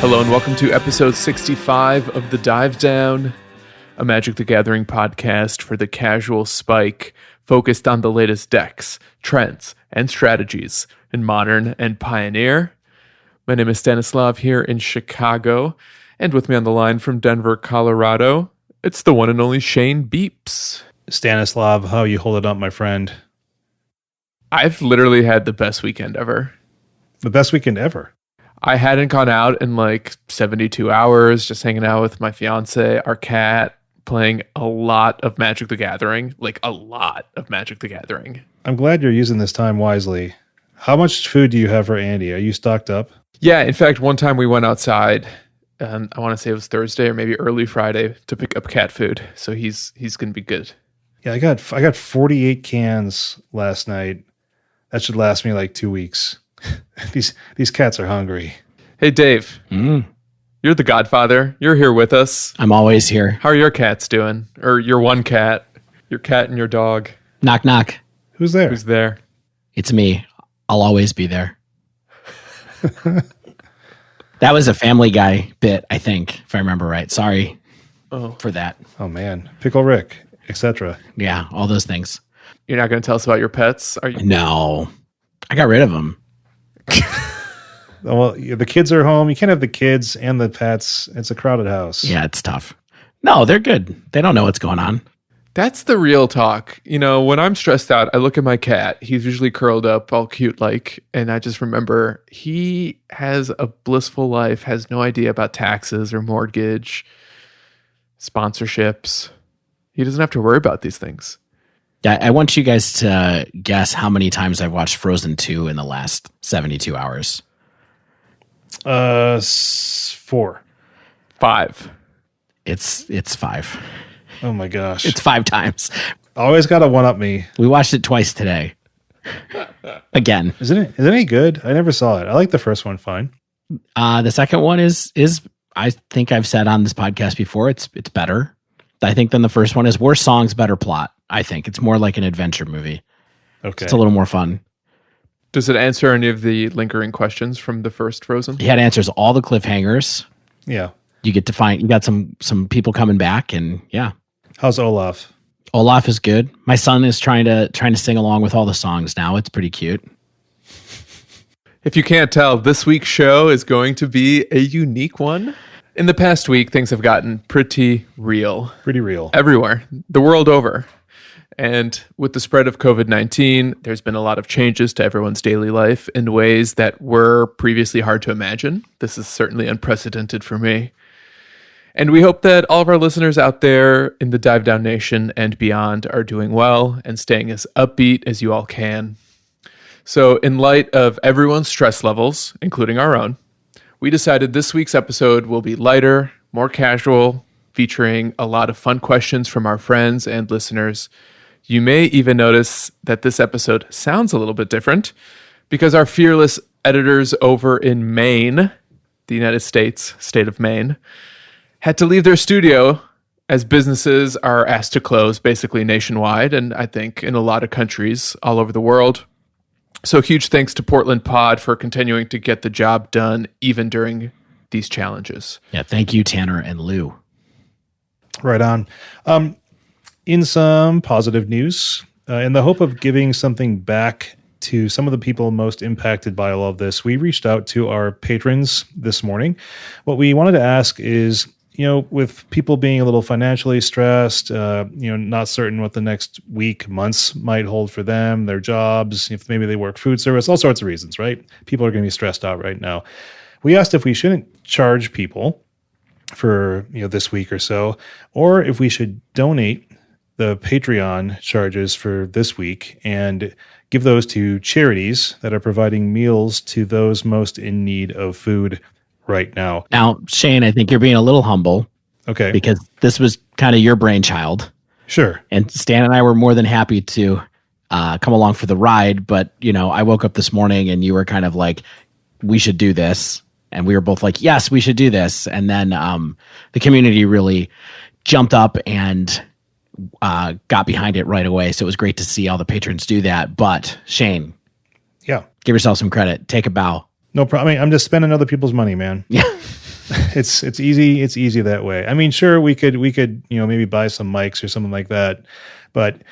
Hello and welcome to episode 65 of The Dive Down, a Magic the Gathering podcast for the casual spike focused on the latest decks, trends, and strategies in Modern and Pioneer. My name is Stanislav here in Chicago, and with me on the line from Denver, Colorado, it's the one and only Shane Beeps. Stanislav, how you holding up, my friend? I've literally had the best weekend ever. The best weekend ever? I hadn't gone out in like 72 hours, just hanging out with my fiance, our cat, playing a lot of Magic the Gathering, like a lot of Magic the Gathering. I'm glad you're using this time wisely. How much food do you have for Andy? Are you stocked up? Yeah, in fact, one time we went outside, I want to say it was Thursday or maybe early Friday, to pick up cat food. So he's going to be good. Yeah, I got 48 cans last night. That should last me like 2 weeks. These cats are hungry. Hey, Dave. You're the godfather. You're here with us. I'm always here. How are your cats doing? Or your one cat? Your cat and your dog? Knock, knock. Who's there? Who's there? It's me. I'll always be there. That was a Family Guy bit, I think, if I remember right. Sorry for that. Oh, man. Pickle Rick, etc. Yeah, all those things. You're not going to tell us about your pets? Are you? No. I got rid of them. Well, the kids are home. You can't have the kids and the pets. It's a crowded house. Yeah, it's tough. No, they're good. They don't know what's going on. That's the real talk. You know, when I'm stressed out, I look at my cat. He's usually curled up, all cute like, and I just remember he has a blissful life, has no idea about taxes or mortgage, sponsorships. He doesn't have to worry about these things. Yeah, I want you guys to guess how many times I've watched Frozen 2 in the last 72 hours. 4. 5. It's 5. Oh my gosh. It's 5 times. Always got to one-up me. We watched it twice today. Again. Is it any good? I never saw it. I like the first one fine. The second one is I think I've said on this podcast before, it's better. I think than the first one is worse songs, better plot. I think it's more like an adventure movie. Okay. It's a little more fun. Does it answer any of the lingering questions from the first Frozen? It answers all the cliffhangers. Yeah. You get to find, you got some people coming back, and yeah. How's Olaf? Olaf is good. My son is trying to sing along with all the songs now. It's pretty cute. If you can't tell, this week's show is going to be a unique one. In the past week, things have gotten pretty real. Pretty real. Everywhere, the world over. And with the spread of COVID-19, there's been a lot of changes to everyone's daily life in ways that were previously hard to imagine. This is certainly unprecedented for me. And we hope that all of our listeners out there in the Dive Down Nation and beyond are doing well and staying as upbeat as you all can. So in light of everyone's stress levels, including our own, we decided this week's episode will be lighter, more casual, featuring a lot of fun questions from our friends and listeners. You may even notice that this episode sounds a little bit different because our fearless editors over in Maine, the United States, state of Maine, had to leave their studio as businesses are asked to close basically nationwide, and I think in a lot of countries all over the world. So huge thanks to Portland Pod for continuing to get the job done even during these challenges. Yeah, thank you, Tanner and Lou. Right on. In some positive news, in the hope of giving something back to some of the people most impacted by all of this, we reached out to our patrons this morning. What we wanted to ask is, with people being a little financially stressed, not certain what the next week, months might hold for them, their jobs, if maybe they work food service, all sorts of reasons, right? People are going to be stressed out right now. We asked if we shouldn't charge people for, this week or so, or if we should donate the Patreon charges for this week and give those to charities that are providing meals to those most in need of food right now. Now, Shane, I think you're being a little humble. Okay. Because this was kind of your brainchild. Sure. And Stan and I were more than happy to come along for the ride. But, I woke up this morning and you were kind of like, we should do this. And we were both like, yes, we should do this. And then the community really jumped up and got behind it right away. So it was great to see all the patrons do that. But Shane, yeah, give yourself some credit. Take a bow. No problem. I'm just spending other people's money, man. Yeah. It's easy. It's easy that way. I mean, sure, we could maybe buy some mics or something like that, but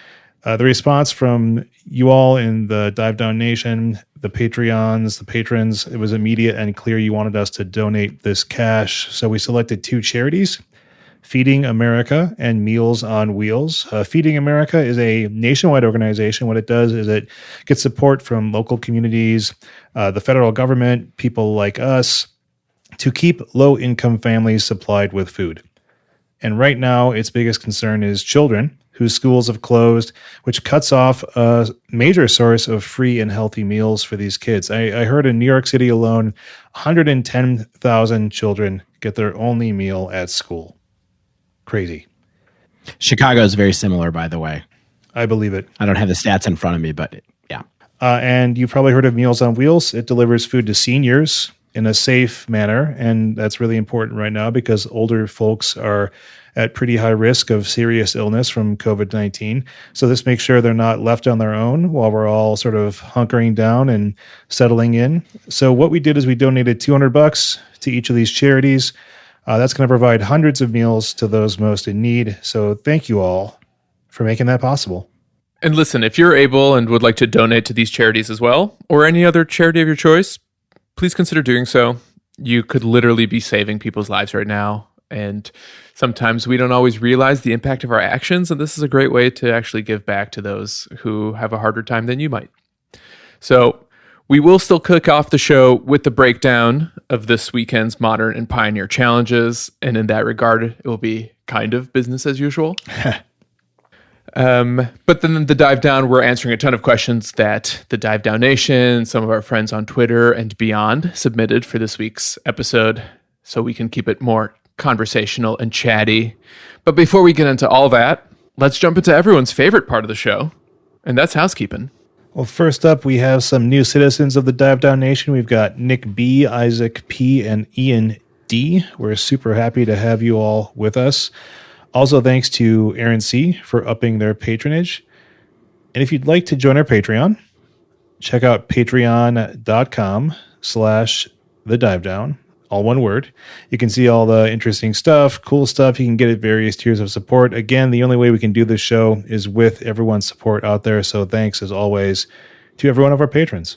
the response from you all in the Dive Down Nation, the Patreons, the patrons, it was immediate and clear. You wanted us to donate this cash, so we selected 2 charities: Feeding America and Meals on Wheels. Feeding America is a nationwide organization. What it does is it gets support from local communities, the federal government, people like us, to keep low-income families supplied with food. And right now, its biggest concern is children whose schools have closed, which cuts off a major source of free and healthy meals for these kids. I heard in New York City alone, 110,000 children get their only meal at school. Crazy. Chicago is very similar, by the way. I believe it. I don't have the stats in front of me, but yeah. And you've probably heard of Meals on Wheels. It delivers food to seniors in a safe manner, and that's really important right now because older folks are at pretty high risk of serious illness from COVID-19. So this makes sure they're not left on their own while we're all sort of hunkering down and settling in. So what we did is we donated $200 to each of these charities. That's going to provide hundreds of meals to those most in need. So thank you all for making that possible. And listen, if you're able and would like to donate to these charities as well, or any other charity of your choice, please consider doing so. You could literally be saving people's lives right now. And sometimes we don't always realize the impact of our actions. And this is a great way to actually give back to those who have a harder time than you might. So we will still kick off the show with the breakdown of this weekend's Modern and Pioneer challenges. And in that regard, it will be kind of business as usual. But then the Dive Down, we're answering a ton of questions that the Dive Down Nation, some of our friends on Twitter and beyond submitted for this week's episode, so we can keep it more conversational and chatty. But before we get into all that, let's jump into everyone's favorite part of the show, and that's housekeeping. Well, first up, we have some new citizens of the Dive Down Nation. We've got Nick B, Isaac P, and Ian D. We're super happy to have you all with us. Also, thanks to Aaron C. for upping their patronage. And if you'd like to join our Patreon, check out patreon.com/thedivedown, all one word. You can see all the interesting stuff, cool stuff. You can get at various tiers of support. Again, the only way we can do this show is with everyone's support out there. So thanks, as always, to every one of our patrons.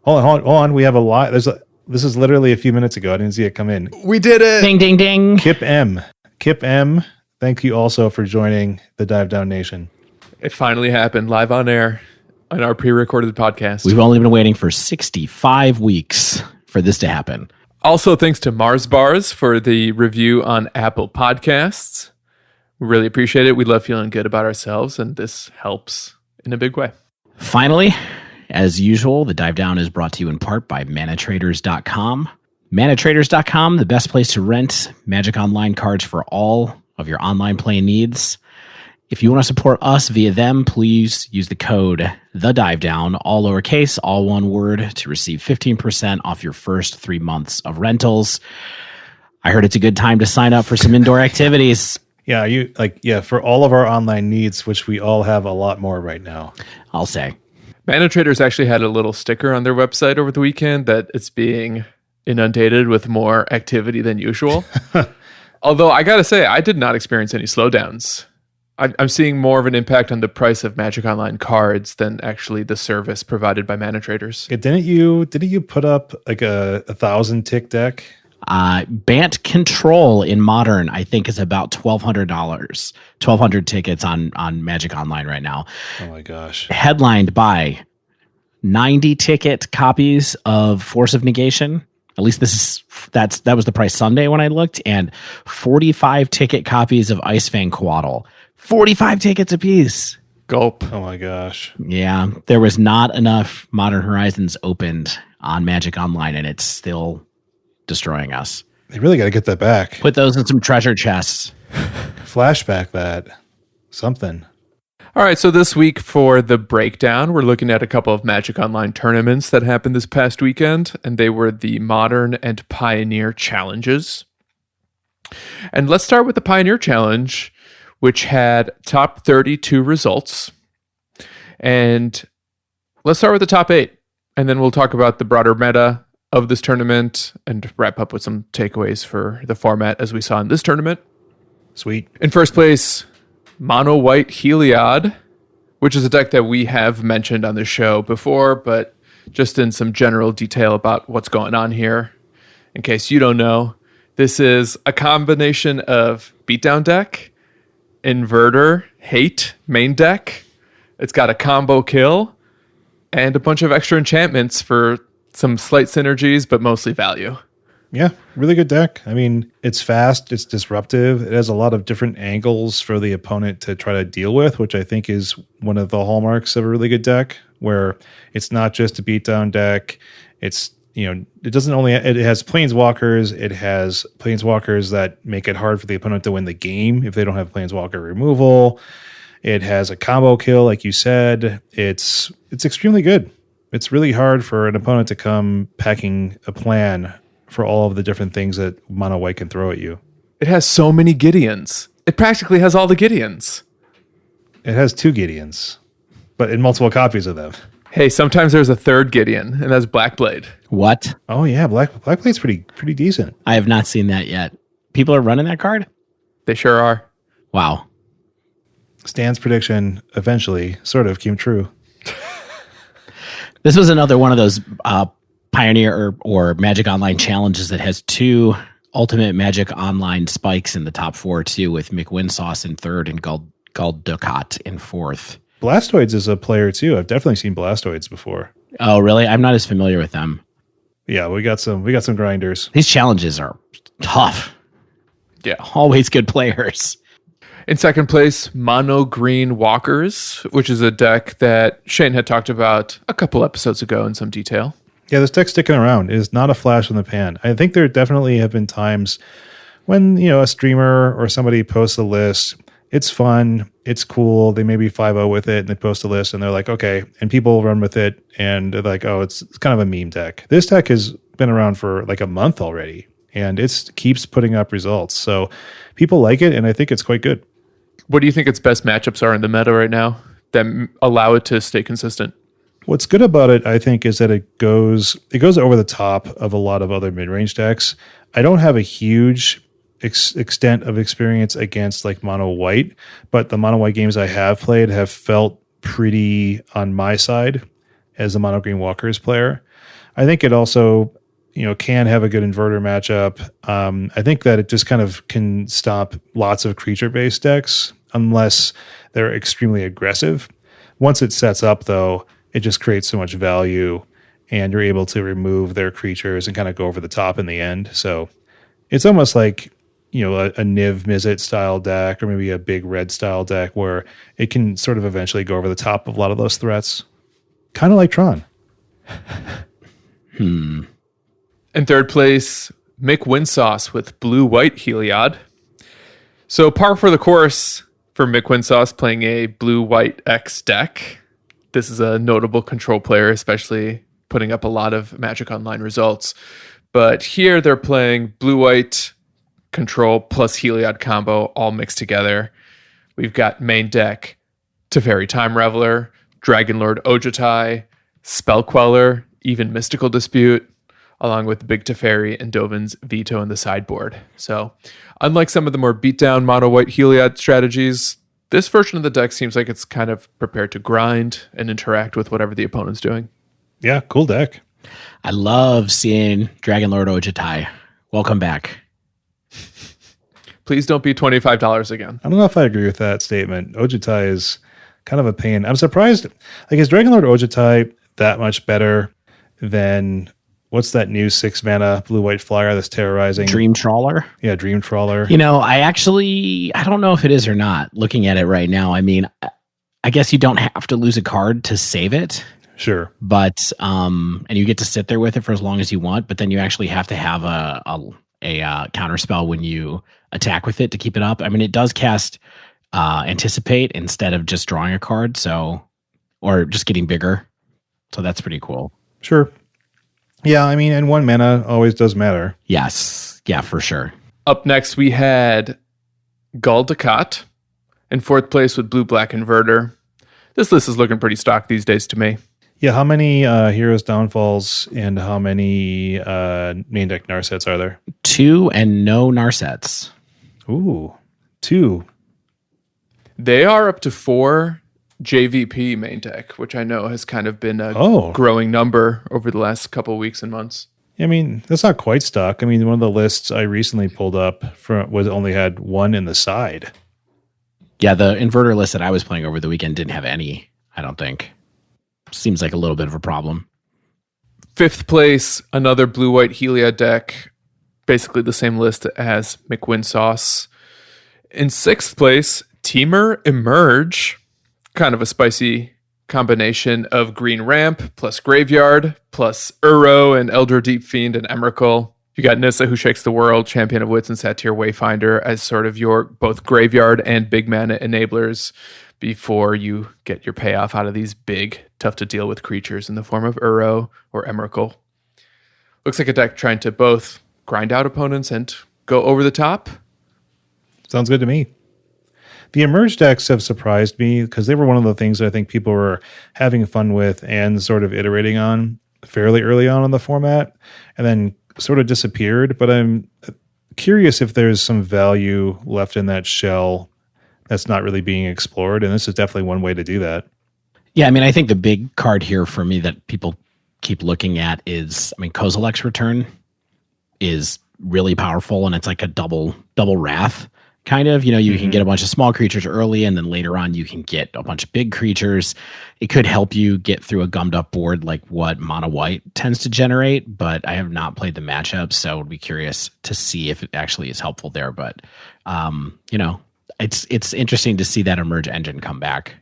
Hold on. We have a lot. This is literally a few minutes ago. I didn't see it come in. We did it! Ding, ding, ding. Kip M. Thank you also for joining the Dive Down Nation. It finally happened live on air on our pre-recorded podcast. We've only been waiting for 65 weeks for this to happen. Also, thanks to Mars Bars for the review on Apple Podcasts. We really appreciate it. We love feeling good about ourselves, and this helps in a big way. Finally, as usual, the Dive Down is brought to you in part by manatraders.com. Manatraders.com, the best place to rent Magic Online cards for all of your online play needs. If you want to support us via them, please use the code THEDIVEDOWN, all lowercase, all one word, to receive 15% off your first 3 months of rentals. I heard it's a good time to sign up for some indoor activities. Yeah, for all of our online needs, which we all have a lot more right now. I'll say. Mana Traders actually had a little sticker on their website over the weekend that it's being inundated with more activity than usual. Although I gotta say, I did not experience any slowdowns. I'm seeing more of an impact on the price of Magic Online cards than actually the service provided by Mana Traders. Yeah, didn't you put up like a 1,000 tick deck? Bant Control in Modern, I think, is about $1,200. 1,200 tickets on Magic Online right now. Oh my gosh! Headlined by 90 ticket copies of Force of Negation. At least that was the price Sunday when I looked, and 45 ticket copies of Icefang Quaddle. 45 tickets apiece. Gulp. Oh my gosh. Yeah, there was not enough Modern Horizons opened on Magic Online, and it's still destroying us. They really got to get that back. Put those in some treasure chests. Flashback that. Something. All right, so this week for the breakdown, we're looking at a couple of Magic Online tournaments that happened this past weekend, and they were the Modern and Pioneer challenges. And let's start with the Pioneer Challenge, which had top 32 results. And let's start with the top 8, and then we'll talk about the broader meta of this tournament and wrap up with some takeaways for the format as we saw in this tournament. Sweet. In first place, Mono White Heliod, which is a deck that we have mentioned on the show before, but just in some general detail about what's going on here. In case you don't know, this is a combination of beatdown deck, inverter, hate, main deck. It's got a combo kill, and a bunch of extra enchantments for some slight synergies, but mostly value. Yeah, really good deck. I mean, it's fast, it's disruptive, it has a lot of different angles for the opponent to try to deal with, which I think is one of the hallmarks of a really good deck, where it's not just a beatdown deck. It's, it doesn't only, it has planeswalkers, it has planeswalkers that make it hard for the opponent to win the game if they don't have planeswalker removal. It has a combo kill, like you said. It's extremely good. It's really hard for an opponent to come packing a plan for all of the different things that Mono White can throw at you. It has so many Gideons. It practically has all the Gideons. It has 2 Gideons, but in multiple copies of them. Hey, sometimes there's a third Gideon, and that's Blackblade. What? Oh yeah, Blackblade's pretty decent. I have not seen that yet. People are running that card? They sure are. Wow. Stan's prediction eventually sort of came true. This was another one of those Pioneer or Magic Online challenges that has 2 Ultimate Magic Online spikes in the top 4 too, with McWinsauce in 3rd and Guldukat in 4th. Blastoids is a player too. I've definitely seen Blastoids before. Oh, really? I'm not as familiar with them. Yeah, we got some grinders. These challenges are tough. Yeah. Always good players. In second place, Mono Green Walkers, which is a deck that Shane had talked about a couple episodes ago in some detail. Yeah, this deck's sticking around. It is not a flash in the pan. I think there definitely have been times when, a streamer or somebody posts a list. It's fun. It's cool. They may be 5-0 with it and they post a list and they're like, okay. And people run with it and they're like, oh, it's kind of a meme deck. This deck has been around for like a month already and it keeps putting up results. So people like it and I think it's quite good. What do you think its best matchups are in the meta right now that allow it to stay consistent? What's good about it, I think, is that it goes over the top of a lot of other mid-range decks. I don't have a huge extent of experience against like Mono White, but the Mono White games I have played have felt pretty on my side as a Mono Green Walkers player. I think it also, can have a good inverter matchup. I think that it just kind of can stop lots of creature-based decks unless they're extremely aggressive. Once it sets up, though, it just creates so much value and you're able to remove their creatures and kind of go over the top in the end. So it's almost like, a Niv Mizzet style deck or maybe a big red style deck where it can sort of eventually go over the top of a lot of those threats. Kind of like Tron. In third place, Mick Winsauce with Blue-White Heliod. So par for the course for Mick Winsauce playing a Blue-White X deck. This is a notable control player, especially putting up a lot of Magic Online results. But here they're playing Blue-White control plus Heliod combo all mixed together. We've got main deck Teferi Time Reveler, Dragonlord Ojutai, Spellqueller, even Mystical Dispute, along with Big Teferi and Dovin's Veto in the sideboard. So unlike some of the more beatdown Mono White Heliod strategies, this version of the deck seems like it's kind of prepared to grind and interact with whatever the opponent's doing. Yeah, cool deck. I love seeing Dragonlord Ojutai. Welcome back. Please don't be $25 again. I don't know if I agree with that statement. Ojutai is kind of a pain. I'm surprised. Like, is Dragonlord Ojutai that much better than what's that new 6-mana blue-white flyer that's terrorizing? Dream Trawler? Yeah, Dream Trawler. I don't know if it is or not, looking at it right now. I mean, I guess you don't have to lose a card to save it. Sure. But, and you get to sit there with it for as long as you want, but then you actually have to have a counter spell when you attack with it to keep it up. I mean, it does cast Anticipate instead of just drawing a card, or just getting bigger. So that's pretty cool. Sure. Yeah, I mean, and 1 mana always does matter. Yes. Yeah, for sure. Up next, we had Guldukat in fourth place with Blue-Black Inverter. This list is looking pretty stock these days to me. Yeah, how many Heroes Downfalls and how many main deck Narsets are there? 2 and no Narsets. Ooh, 2. They are up to 4 JVP main deck, which I know has kind of been a growing number over the last couple of weeks and months. I mean, that's not quite stock. I mean, one of the lists I recently pulled up was only had 1 in the side. Yeah, the inverter list that I was playing over the weekend didn't have any, I don't think. Seems like a little bit of a problem. 5th place, another blue-white Heliod deck. Basically the same list as McWin Sauce. In 6th place, Teamer Emerge. Kind of a spicy combination of Green Ramp plus Graveyard plus Uro and Elder Deep Fiend and Emrakul. You got Nissa, who shakes the world, Champion of Wits and Satyr Wayfinder as sort of your both Graveyard and big mana enablers before you get your payoff out of these big, tough to deal with creatures in the form of Uro or Emrakul. Looks like a deck trying to both grind out opponents and go over the top. Sounds good to me. The Emerge decks have surprised me because they were one of the things that I think people were having fun with and sort of iterating on fairly early on in the format and then sort of disappeared. But I'm curious if there's some value left in that shell that's not really being explored. And this is definitely one way to do that. Yeah, I mean, I think the big card here for me that people keep looking at is, I mean, Kozilek's Return is really powerful, and it's like a double wrath kind of. You know, you can get a bunch of small creatures early, and then later on you can get a bunch of big creatures. It could help you get through a gummed up board like what Mono White tends to generate, but I have not played the matchup, so I would be curious to see if it actually is helpful there. But you know, it's interesting to see that Emerge engine come back.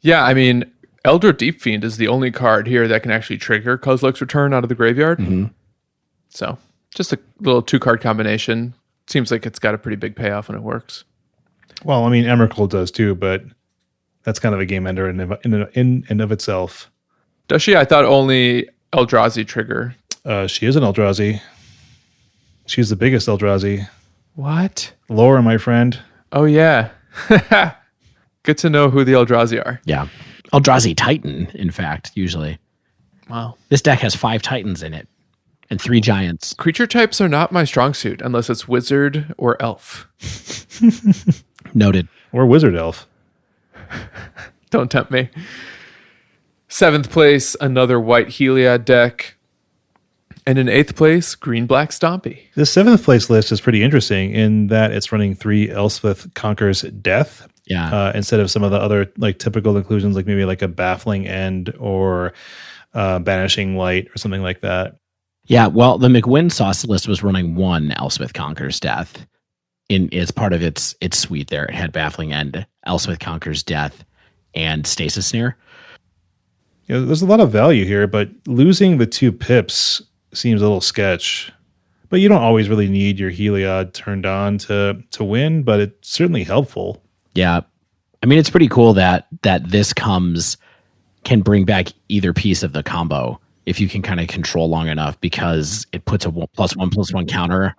Yeah, I mean, Elder Deep Fiend is the only card here that can actually trigger Kozilek's Return out of the graveyard. Mm-hmm. So just a little 2-card combination. Seems like it's got a pretty big payoff when it works. Well, I mean, Emrakul does too, but that's kind of a game ender in and of itself. Does she? I thought only Eldrazi trigger. She is an Eldrazi. She's the biggest Eldrazi. What? Laura, my friend. Oh, yeah. Good to know who the Eldrazi are. Yeah. Eldrazi Titan, in fact, usually. Wow. This deck has 5 Titans in it and 3 Giants. Creature types are not my strong suit unless it's wizard or elf. Noted. Or Wizard Elf. Don't tempt me. 7th place, another white Heliod deck. And in 8th place, green black Stompy. The 7th place list is pretty interesting in that it's running 3 Elspeth Conquers Death. Yeah. Instead of some of the other like typical inclusions, like maybe like a Baffling End or Banishing Light or something like that. Yeah, well, the McWin Sauce list was running 1 Elspeth Conquers Death as part of its suite there. It had Baffling End, Elspeth Conquers Death, and Stasis Snare. Yeah, there's a lot of value here, but losing the 2 pips seems a little sketch. But you don't always really need your Heliod turned on to win, but it's certainly helpful. Yeah. I mean, it's pretty cool that this can bring back either piece of the combo if you can kind of control long enough, because it puts a +1/+1 counter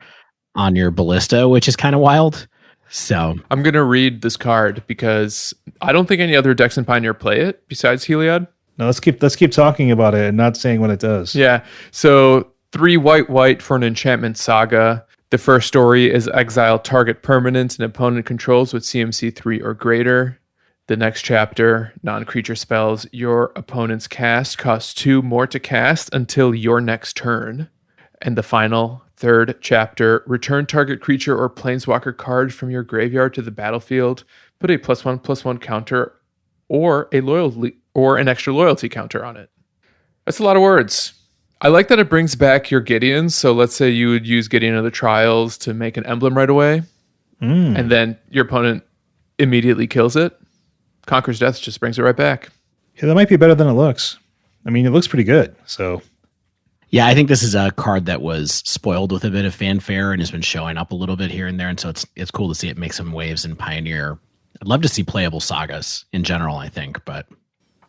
on your Ballista, which is kind of wild. So I'm going to read this card because I don't think any other decks in Pioneer play it besides Heliod. Now let's keep talking about it and not saying what it does. Yeah. So 3 white for an enchantment saga. The first story is exile target permanent and opponent controls with CMC 3 or greater. The next chapter, non-creature spells your opponent's cast costs 2 more to cast until your next turn. And the final, 3rd chapter, return target creature or planeswalker card from your graveyard to the battlefield. Put a +1/+1 counter or an extra loyalty counter on it. That's a lot of words. I like that it brings back your Gideons. So let's say you would use Gideon of the Trials to make an emblem right away. And then your opponent immediately kills it. Conquer's Death just brings it right back. Yeah, that might be better than it looks. I mean, it looks pretty good. So, yeah, I think this is a card that was spoiled with a bit of fanfare and has been showing up a little bit here and there. And so it's cool to see it make some waves in Pioneer. I'd love to see playable sagas in general, I think, but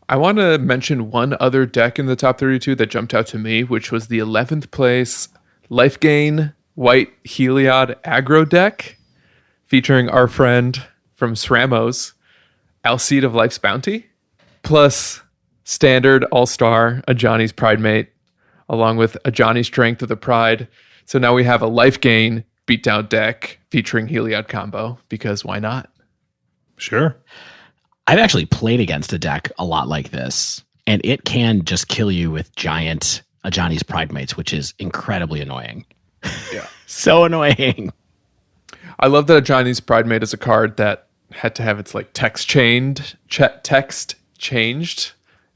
I want to mention one other deck in the top 32 that jumped out to me, which was the 11th place Life Gain White Heliod aggro deck featuring our friend from Sramos, Alseid of Life's Bounty, plus Standard, All-Star, a Johnny's Pride Mate, along with a Johnny Strength with a Pride. So now we have a life gain beatdown deck featuring Heliod combo, because why not? Sure. I've actually played against a deck a lot like this, and it can just kill you with a Johnny's Pride Mates, which is incredibly annoying. Yeah. So annoying. I love that a Johnny's Pride Mate is a card that had to have its like text changed.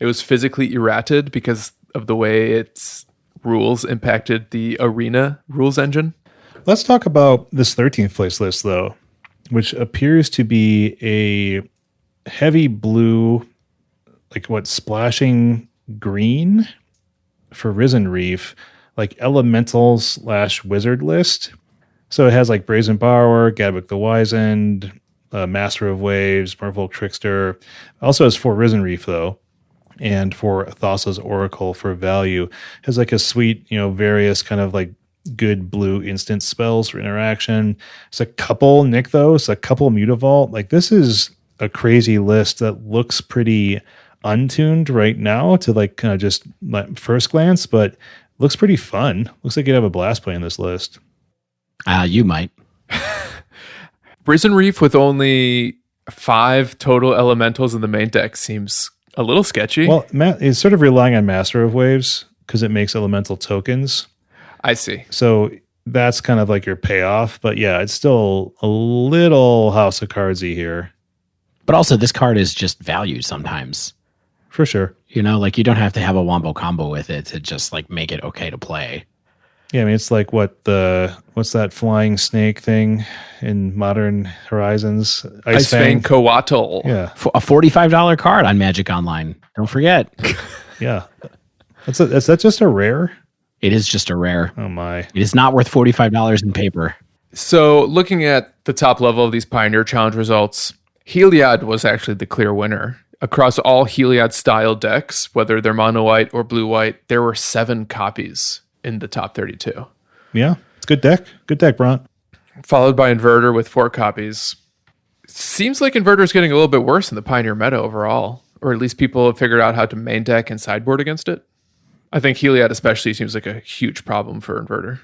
It was physically errated because of the way its rules impacted the arena rules engine. Let's talk about this 13th place list, though, which appears to be a heavy blue, splashing green for Risen Reef, like elemental / wizard list. So it has like Brazen Borrower, Gadwick the Wizened, Master of Waves, Merfolk Trickster. Also has 4 Risen Reef, though, and 4 Thassa's Oracle for value. Has like a sweet, various kind of like good blue instant spells for interaction. It's a couple Nykthos, a couple Mutavault. Like, this is a crazy list that looks pretty untuned right now to like kind of just first glance, but looks pretty fun. Looks like you'd have a blast playing this list. You might. Risen Reef with only 5 total elementals in the main deck seems a little sketchy. Well, it's sort of relying on Master of Waves because it makes elemental tokens. I see. So that's kind of like your payoff. But yeah, it's still a little House of Cardsy here. But also, this card is just value sometimes. For sure. You don't have to have a wombo combo with it to just like make it okay to play. Yeah, I mean, it's like what's that flying snake thing in Modern Horizons? Ice Fang Coatl. Yeah. A $45 card on Magic Online. Don't forget. Yeah. Is that just a rare? It is just a rare. Oh my. It is not worth $45 in paper. So looking at the top level of these Pioneer Challenge results, Heliod was actually the clear winner. Across all Heliod style decks, whether they're mono white or blue white, there were 7 copies in the top 32. Yeah, it's a good deck. Good deck, Brant. Followed by Inverter with 4 copies. Seems like Inverter is getting a little bit worse in the Pioneer meta overall, or at least people have figured out how to main deck and sideboard against it. I think Heliod especially seems like a huge problem for Inverter.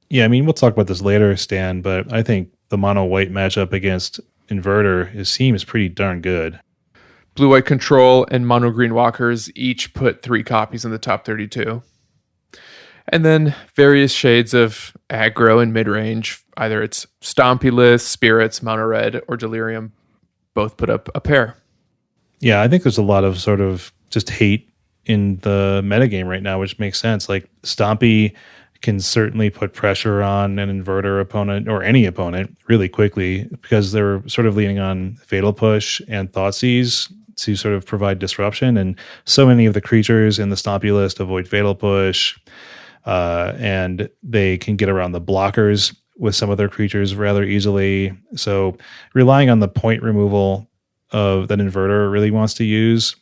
Yeah, I mean, we'll talk about this later, Stan, but I think the mono white matchup against Inverter seems pretty darn good. Blue white control and mono green walkers each put 3 copies in the top 32. And then various shades of aggro and mid-range. Either it's Stompy Spirits, Mono Red, or Delirium. Both put up a pair. Yeah, I think there's a lot of sort of just hate in the metagame right now, which makes sense. Like, Stompy can certainly put pressure on an Inverter opponent or any opponent really quickly because they're sort of leaning on Fatal Push and Thoughtseize to sort of provide disruption. And so many of the creatures in the Stompy list avoid Fatal Push. And they can get around the blockers with some of their creatures rather easily. So relying on the point removal of that Inverter really wants to use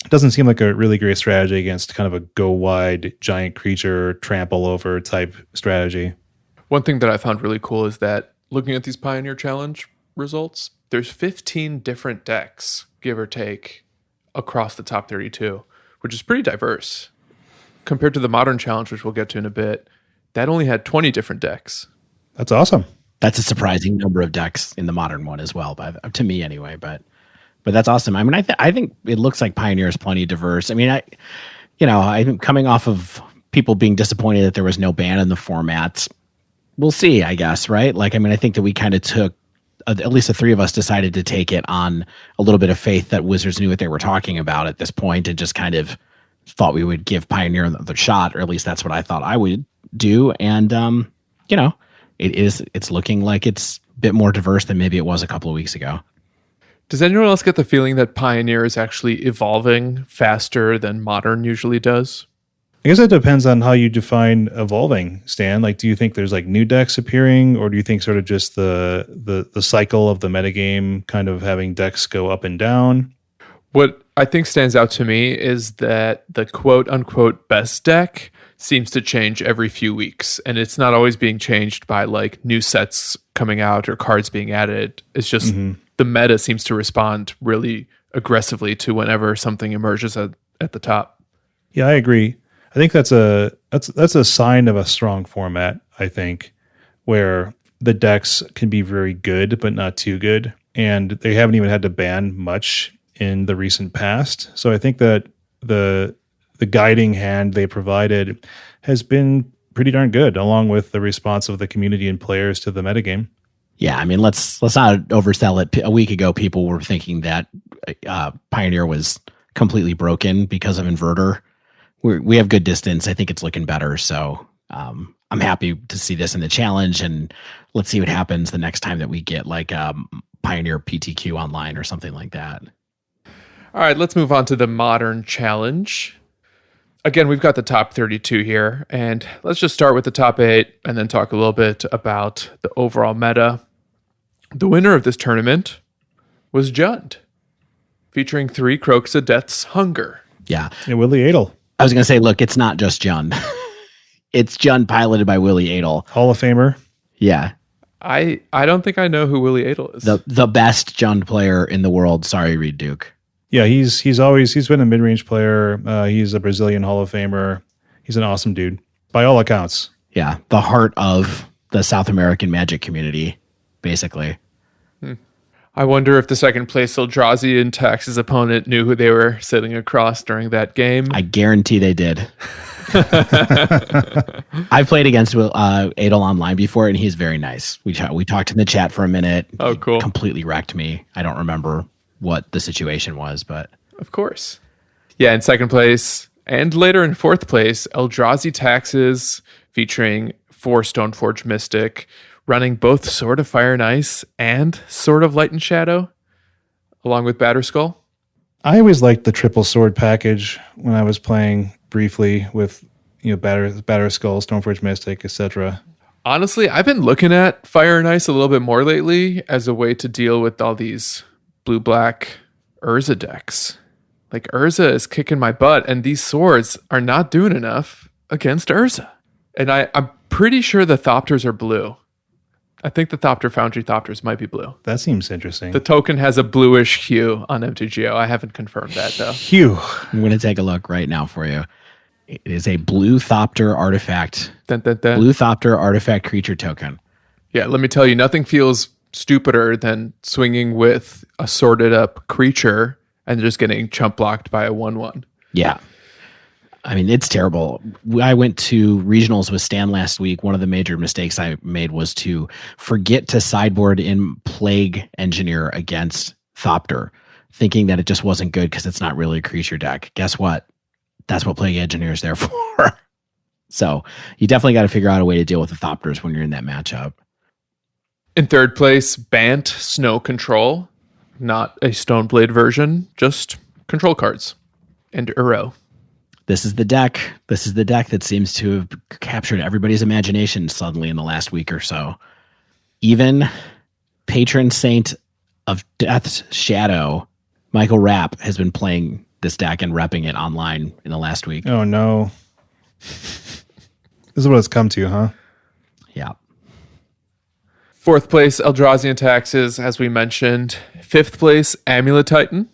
doesn't seem like a really great strategy against kind of a go wide giant creature trample over type strategy. One thing that I found really cool is that looking at these Pioneer Challenge results, there's 15 different decks, give or take, across the top 32, which is pretty diverse. Compared to the Modern Challenge, which we'll get to in a bit, that only had 20 different decks. That's awesome. That's a surprising number of decks in the Modern one as well, to me anyway. But that's awesome. I mean, I think it looks like Pioneer is plenty diverse. I mean, I think coming off of people being disappointed that there was no ban in the format, we'll see, I guess, right? Like, I mean, I think that we kind of took, at least the 3 of us decided to take it on a little bit of faith that Wizards knew what they were talking about at this point and just kind of thought we would give Pioneer another shot, or at least that's what I thought I would do. And, it's looking like it's a bit more diverse than maybe it was a couple of weeks ago. Does anyone else get the feeling that Pioneer is actually evolving faster than Modern usually does? I guess it depends on how you define evolving, Stan. Like, do you think there's like new decks appearing, or do you think sort of just the cycle of the metagame kind of having decks go up and down? What I think stands out to me is that the quote unquote best deck seems to change every few weeks, and it's not always being changed by like new sets coming out or cards being added. It's just the meta seems to respond really aggressively to whenever something emerges at the top. Yeah, I agree. I think that's a sign of a strong format, I think, where the decks can be very good but not too good, and they haven't even had to ban much in the recent past. So I think that the guiding hand they provided has been pretty darn good, along with the response of the community and players to the metagame. Yeah, I mean, let's not oversell it. A week ago, people were thinking that Pioneer was completely broken because of Inverter. We have good distance. I think it's looking better. So I'm happy to see this in the challenge, and let's see what happens the next time that we get like Pioneer PTQ online or something like that. All right, let's move on to the Modern Challenge. Again, we've got the top 32 here, and let's just start with the top 8 and then talk a little bit about the overall meta. The winner of this tournament was Jund, featuring 3 Crocus of Death's Hunger. Yeah. And Willie Adel. I was going to say, look, it's not just Jund. It's Jund piloted by Willie Adel. Hall of Famer. Yeah. I don't think I know who Willie Adel is. The best Jund player in the world. Sorry, Reed Duke. Yeah, he's been a mid-range player. He's a Brazilian Hall of Famer. He's an awesome dude, by all accounts. Yeah, the heart of the South American Magic community, basically. I wonder if the second place Eldrazi and Tax's opponent knew who they were sitting across during that game. I guarantee they did. I've played against Adel online before, and he's very nice. We talked in the chat for a minute. Oh, cool. He completely wrecked me. I don't remember what the situation was, but of course. Yeah, in second place and later in fourth place, Eldrazi Taxes featuring 4 Stoneforge Mystic, running both Sword of Fire and Ice and Sword of Light and Shadow, along with Batterskull. I always liked the triple sword package when I was playing briefly with Batterskull, Stoneforge Mystic, etc. Honestly, I've been looking at Fire and Ice a little bit more lately as a way to deal with all these blue-black Urza decks. Like, Urza is kicking my butt, and these swords are not doing enough against Urza. And I'm pretty sure the Thopters are blue. I think the Thopter Foundry Thopters might be blue. That seems interesting. The token has a bluish hue on MTGO. I haven't confirmed that, though. Hue. I'm going to take a look right now for you. It is a blue Thopter artifact. Dun, dun, dun. Blue Thopter artifact creature token. Yeah, let me tell you, nothing feels stupider than swinging with a sorted up creature and just getting chump blocked by a 1/1. Yeah. I mean, it's terrible. I went to regionals with Stan last week. One of the major mistakes I made was to forget to sideboard in Plague Engineer against Thopter, thinking that it just wasn't good because it's not really a creature deck. Guess what? That's what Plague Engineer is there for. So you definitely got to figure out a way to deal with the Thopters when you're in that matchup. In third place, Bant Snow Control. Not a Stoneblade version, just control cards. And Uro. This is the deck. This is the deck that seems to have captured everybody's imagination suddenly in the last week or so. Even patron saint of Death's Shadow, Michael Rapp, has been playing this deck and repping it online in the last week. Oh, no. This is what it's come to, huh? Yeah. Fourth place, Eldrazi Taxes, as we mentioned. Fifth place, Amulet Titan,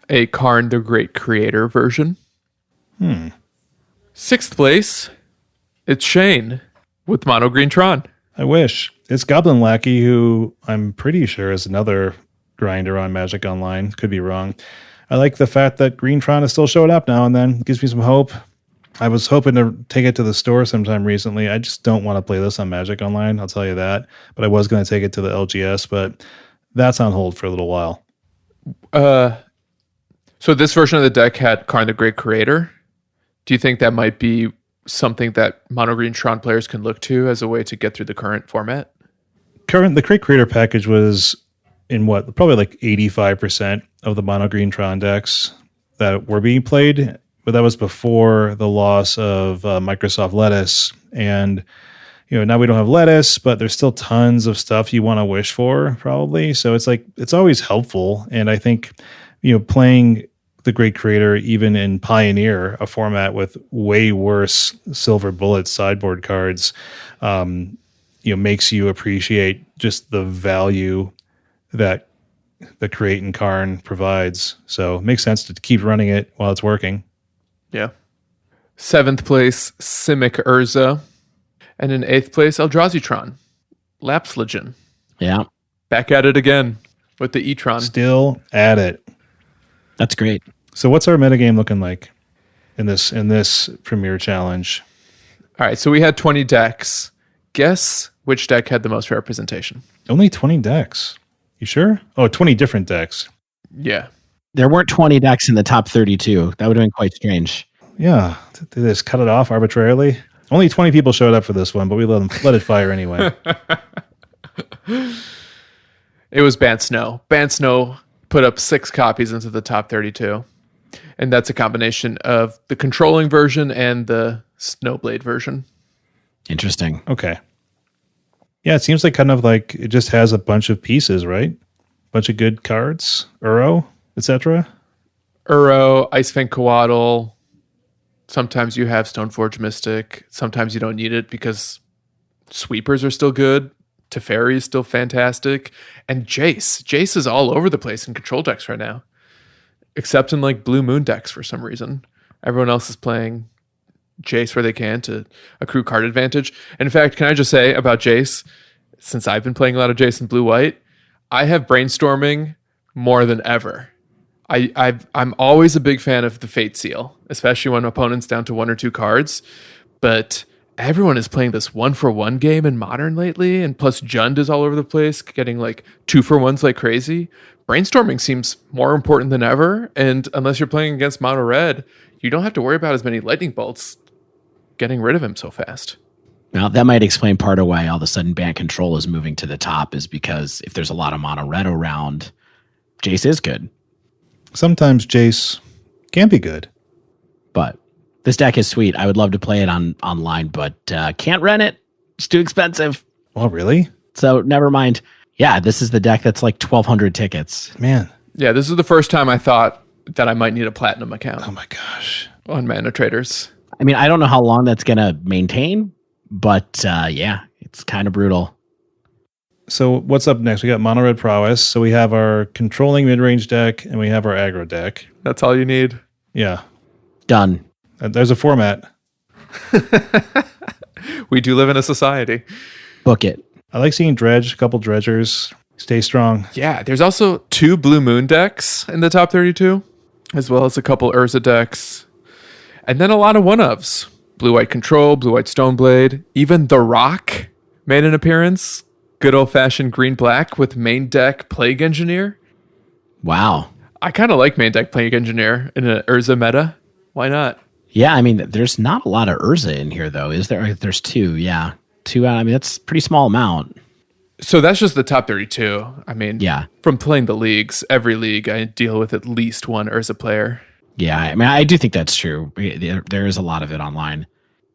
a Karn the Great Creator version. Sixth place, it's Shane with Mono Green Tron. I wish. It's Goblin Lackey, who I'm pretty sure is another grinder on Magic Online. Could be wrong. I like the fact that Green Tron is still showing up now and then. It gives me some hope. I was hoping to take it to the store sometime recently. I just don't want to play this on Magic Online, I'll tell you that. But I was going to take it to the LGS, but that's on hold for a little while. So this version of the deck had Karn the Great Creator. Do you think that might be something that Mono Green Tron players can look to as a way to get through the current format? The Great Creator package was in probably like 85% of the Mono Green Tron decks that were being played, but that was before the loss of Microsoft Lettuce. And now we don't have Lettuce, but there's still tons of stuff you want to wish for, probably. So it's always helpful. And I think playing the Great Creator, even in Pioneer, a format with way worse Silver Bullet sideboard cards, makes you appreciate just the value that the Create and Karn provides. So it makes sense to keep running it while it's working. Yeah. 7th place, Simic Urza. And in 8th place, Eldrazi-tron. Lapse Legion. Yeah, Back at it again with the E-tron. Still at it. that's great. So what's our metagame looking like in this Premier Challenge? All right, so we had 20 decks. Guess which deck had the most representation? Only 20 decks. You sure? Oh, 20 different decks. Yeah. There weren't 20 decks in the top 32. That would have been quite strange. Yeah. Did they just cut it off arbitrarily? Only 20 people showed up for this one, but we let it fire anyway. It was Bant Snow. Bant Snow put up 6 copies into the top 32. And that's a combination of the controlling version and the Snowblade version. Interesting. Okay. Yeah, it seems like kind of like it just has a bunch of pieces, right? Bunch of good cards, Uro, etc. Uro, Icefang Coatl. Sometimes you have Stoneforge Mystic. Sometimes you don't need it because sweepers are still good. Teferi is still fantastic. And Jace. Jace is all over the place in control decks right now. Except in like Blue Moon decks for some reason. Everyone else is playing Jace where they can to accrue card advantage. And in fact, can I just say about Jace, since I've been playing a lot of Jace and Blue-White, I have brainstorming more than ever. I'm always a big fan of the Fate Seal, especially when opponents down to 1 or 2 cards. But everyone is playing this 1-for-1 game in Modern lately, and plus Jund is all over the place, getting like 2-for-1s like crazy. Brainstorming seems more important than ever, and unless you're playing against Mono Red, you don't have to worry about as many lightning bolts getting rid of him so fast. Now, that might explain part of why all of a sudden Bant Control is moving to the top, is because if there's a lot of mono red around, Jace is good. Sometimes Jace can be good. But this deck is sweet. I would love to play it online, but can't rent it. It's too expensive. Oh, really? So never mind. Yeah, this is the deck that's like 1,200 tickets. Man. Yeah, this is the first time I thought that I might need a platinum account Oh my gosh. on Mana Traders. I mean, I don't know how long that's going to maintain, but yeah, it's kind of brutal. So what's up next? We got Mono Red Prowess. So we have our controlling mid-range deck, and we have our aggro deck. That's all you need. Yeah. Done. There's a format. We do live in a society. Book it. I like seeing Dredge, a couple Dredgers. Stay strong. Yeah, there's also 2 Blue Moon decks in the top 32, as well as a couple Urza decks. And then a lot of one-ofs. Blue-White Control, Blue-White Stoneblade. Even The Rock made an appearance. Good old-fashioned green-black with main deck Plague Engineer. Wow. I kind of like main deck Plague Engineer in an Urza meta. Why not? Yeah, I mean, there's not a lot of Urza in here, though, is there? There's 2, yeah. 2 out. I mean, that's a pretty small amount. So that's just the top 32. I mean, Yeah. From playing the leagues, every league I deal with at least one Urza player. Yeah, I mean, I do think that's true. There is a lot of it online.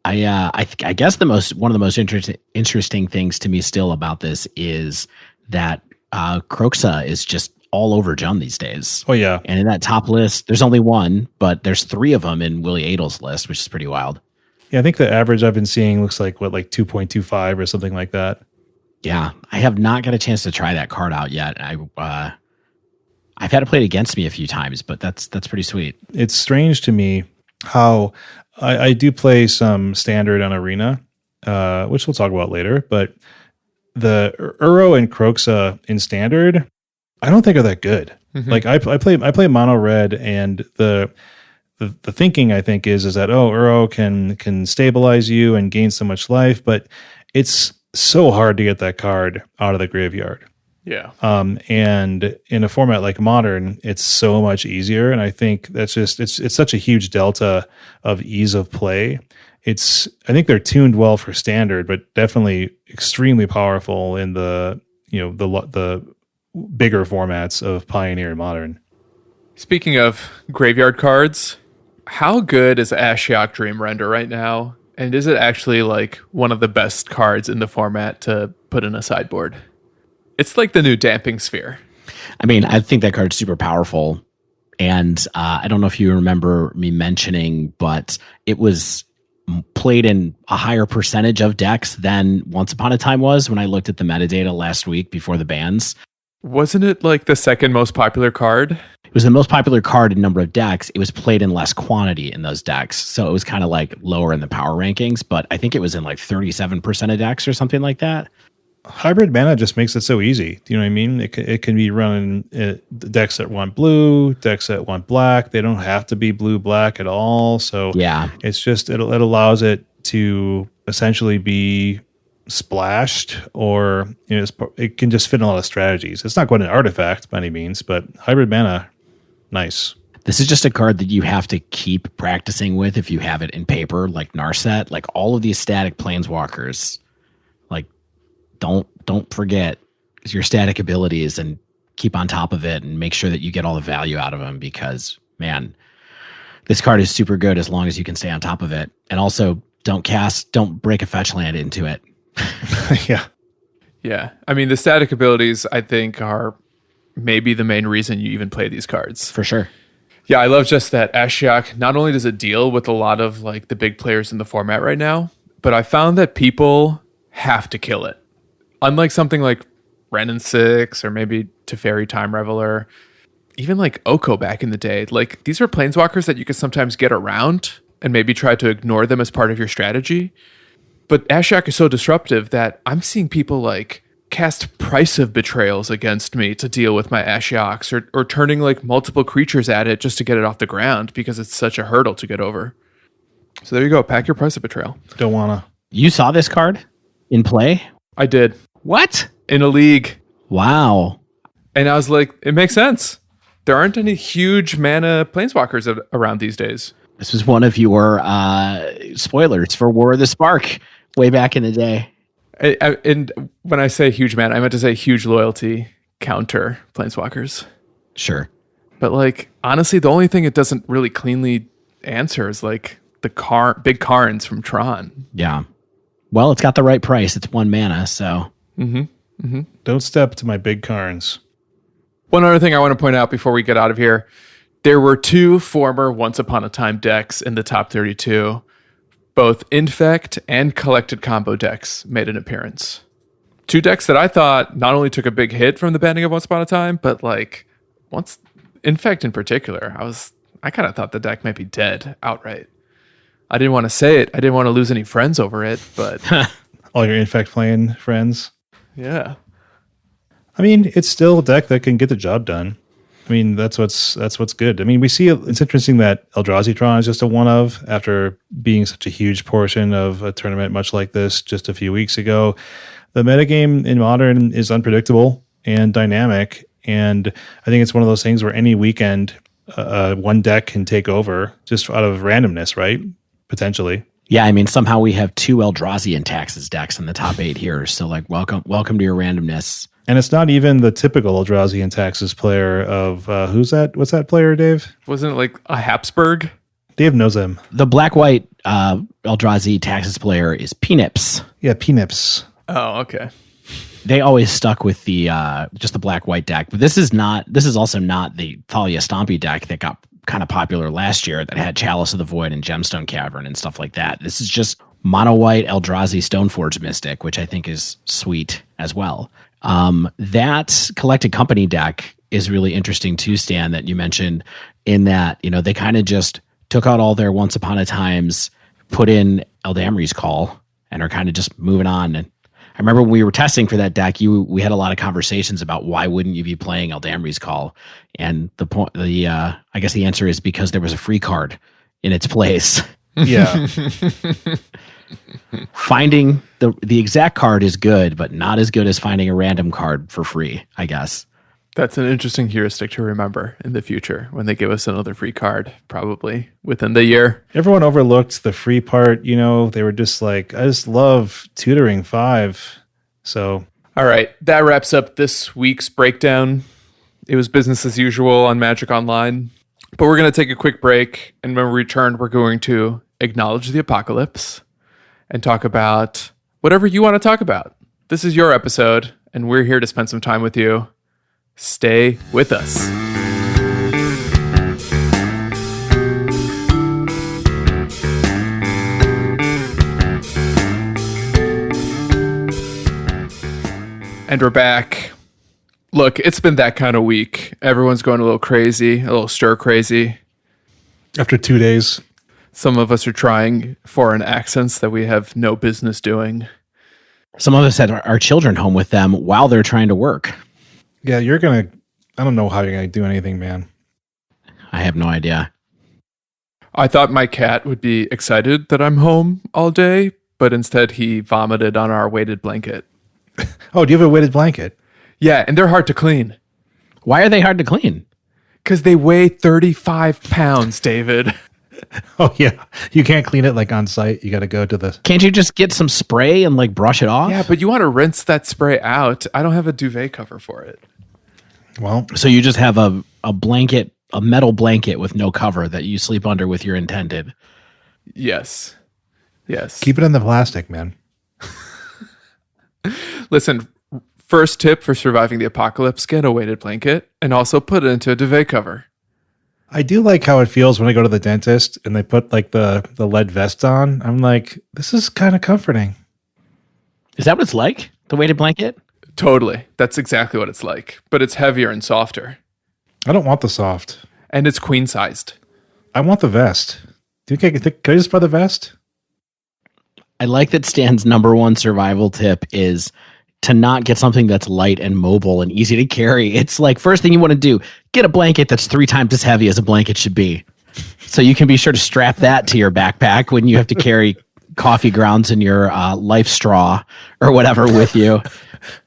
I guess one of the most interesting things to me still about this is that Croxa is just all over Jund these days. Oh, yeah. And in that top list, there's only one, but there's 3 of them in Willie Adel's list, which is pretty wild. Yeah, I think the average I've been seeing looks like, 2.25 or something like that. Yeah, I have not got a chance to try that card out yet. I've had it played against me a few times, but that's pretty sweet. It's strange to me how I do play some standard on Arena, which we'll talk about later, but the Uro and Croxa in standard, I don't think are that good. Mm-hmm. Like I play mono red, and the thinking I think is that Uro can stabilize you and gain so much life, but it's so hard to get that card out of the graveyard. Yeah. And in a format like Modern, it's so much easier. And I think that's just, it's such a huge delta of ease of play. I think they're tuned well for standard, but definitely extremely powerful in the bigger formats of Pioneer and Modern. Speaking of graveyard cards, how good is Ashiok Dream Render right now? And is it actually like one of the best cards in the format to put in a sideboard? It's like the new Damping Sphere. I mean, I think that card's super powerful. And I don't know if you remember me mentioning, but it was played in a higher percentage of decks than Once Upon a Time was when I looked at the metadata last week before the bans. Wasn't it like the second most popular card? it was the most popular card in number of decks. It was played in less quantity in those decks. So it was kind of like lower in the power rankings, but I think it was in like 37% of decks or something like that. Hybrid mana just makes it so easy. Do you know what I mean? It can be running decks that want blue, decks that want black. They don't have to be blue-black at all. So Yeah. it's just, it allows it to essentially be splashed, or it can just fit in a lot of strategies. It's not quite an artifact by any means, but hybrid mana, nice. This is just a card that you have to keep practicing with if you have it in paper, like Narset. Like all of these static planeswalkers, like don't forget your static abilities and keep on top of it and make sure that you get all the value out of them, because man, this card is super good as long as you can stay on top of it. And also don't break a fetch land into it. Yeah. Yeah. I mean, the static abilities, I think, are maybe the main reason you even play these cards. For sure. Yeah, I love just that Ashiok, not only does it deal with a lot of like the big players in the format right now, but I found that people have to kill it. Unlike something like Renin 6 or maybe Teferi Time Reveler, even like Oko back in the day, like these are planeswalkers that you could sometimes get around and maybe try to ignore them as part of your strategy. But Ashiok is so disruptive that I'm seeing people like cast Price of Betrayals against me to deal with my Ashioks, or turning like multiple creatures at it just to get it off the ground because it's such a hurdle to get over. So there you go. Pack your Price of Betrayal. Don't wanna. You saw this card in play? I did. What? In a league. Wow. And I was like, it makes sense. There aren't any huge mana planeswalkers around these days. This was one of your spoilers for War of the Spark way back in the day. And when I say huge mana, I meant to say huge loyalty counter planeswalkers. Sure. But like, honestly, the only thing it doesn't really cleanly answer is like the big Karns from Tron. Yeah. Well, it's got the right price. It's 1 mana, so. Don't step to my big Karns. One other thing I want to point out before we get out of here. There were 2 former Once Upon a Time decks in the top 32. Both Infect and Collected Combo decks made an appearance. 2 decks that I thought not only took a big hit from the banning of Once Upon a Time, but like Infect in particular, I kind of thought the deck might be dead outright. I didn't want to say it. I didn't want to lose any friends over it, but All your Infect playing friends. yeah. I mean, it's still a deck that can get the job done. I mean, that's what's good. I mean, we see it's interesting that Eldrazi Tron is just a one of after being such a huge portion of a tournament much like this just a few weeks ago. The metagame in Modern is unpredictable and dynamic, and I think it's one of those things where any weekend one deck can take over just out of randomness, right? Potentially. Yeah, I mean, somehow we have 2 Eldrazi and Taxes decks in the top 8 here. So, like, welcome to your randomness. And it's not even the typical Eldrazi and Taxes player of who's that? What's that player, Dave? Wasn't it like a Habsburg? Dave knows him. The black-white Eldrazi Taxes player is Peanips. Yeah, Peanips. Oh, okay. They always stuck with the just the black-white deck. But this is also not the Thalia Stompy deck that got kind of popular last year that had Chalice of the Void and Gemstone Cavern and stuff like that. This is just mono-white Eldrazi Stoneforge Mystic, which I think is sweet as well. That Collected Company deck is really interesting too, Stan, that you mentioned, in that, they kind of just took out all their Once Upon a Times, put in Eldamri's Call, and are kind of just moving on. And I remember when we were testing for that deck, we had a lot of conversations about why wouldn't you be playing Eldamri's Call? And I guess the answer is because there was a free card in its place. Yeah. Finding the exact card is good, but not as good as finding a random card for free, I guess. That's an interesting heuristic to remember in the future when they give us another free card, probably within the year. Everyone overlooked the free part. They were just like, I just love tutoring 5. So, all right, that wraps up this week's breakdown. It was business as usual on Magic Online, but we're going to take a quick break. And when we return, we're going to acknowledge the apocalypse and talk about whatever you want to talk about. This is your episode, and we're here to spend some time with you. Stay with us. And we're back. Look, it's been that kind of week. Everyone's going a little crazy, a little stir crazy. After 2 days. Some of us are trying foreign accents that we have no business doing. Some of us had our children home with them while they're trying to work. Yeah, I don't know how you're going to do anything, man. I have no idea. I thought my cat would be excited that I'm home all day, but instead he vomited on our weighted blanket. Oh, do you have a weighted blanket? Yeah, and they're hard to clean. Why are they hard to clean? Because they weigh 35 pounds, David. Oh, yeah. You can't clean it like on site. You got to go to the... Can't you just get some spray and like brush it off? Yeah, but you want to rinse that spray out. I don't have a duvet cover for it. Well... So you just have a blanket, a metal blanket with no cover that you sleep under with your intended. Yes. Yes. Keep it in the plastic, man. Listen, first tip for surviving the apocalypse, get a weighted blanket and also put it into a duvet cover. I do like how it feels when I go to the dentist and they put like the lead vest on. I'm like, this is kind of comforting. Is that what it's like? The weighted blanket? Totally. That's exactly what it's like. But it's heavier and softer. I don't want the soft. And it's queen sized. I want the vest. Can I just buy the vest? I like that Stan's number one survival tip is to not get something that's light and mobile and easy to carry. It's like first thing you want to do, get a blanket that's 3 times as heavy as a blanket should be. So you can be sure to strap that to your backpack when you have to carry coffee grounds and your life straw or whatever with you.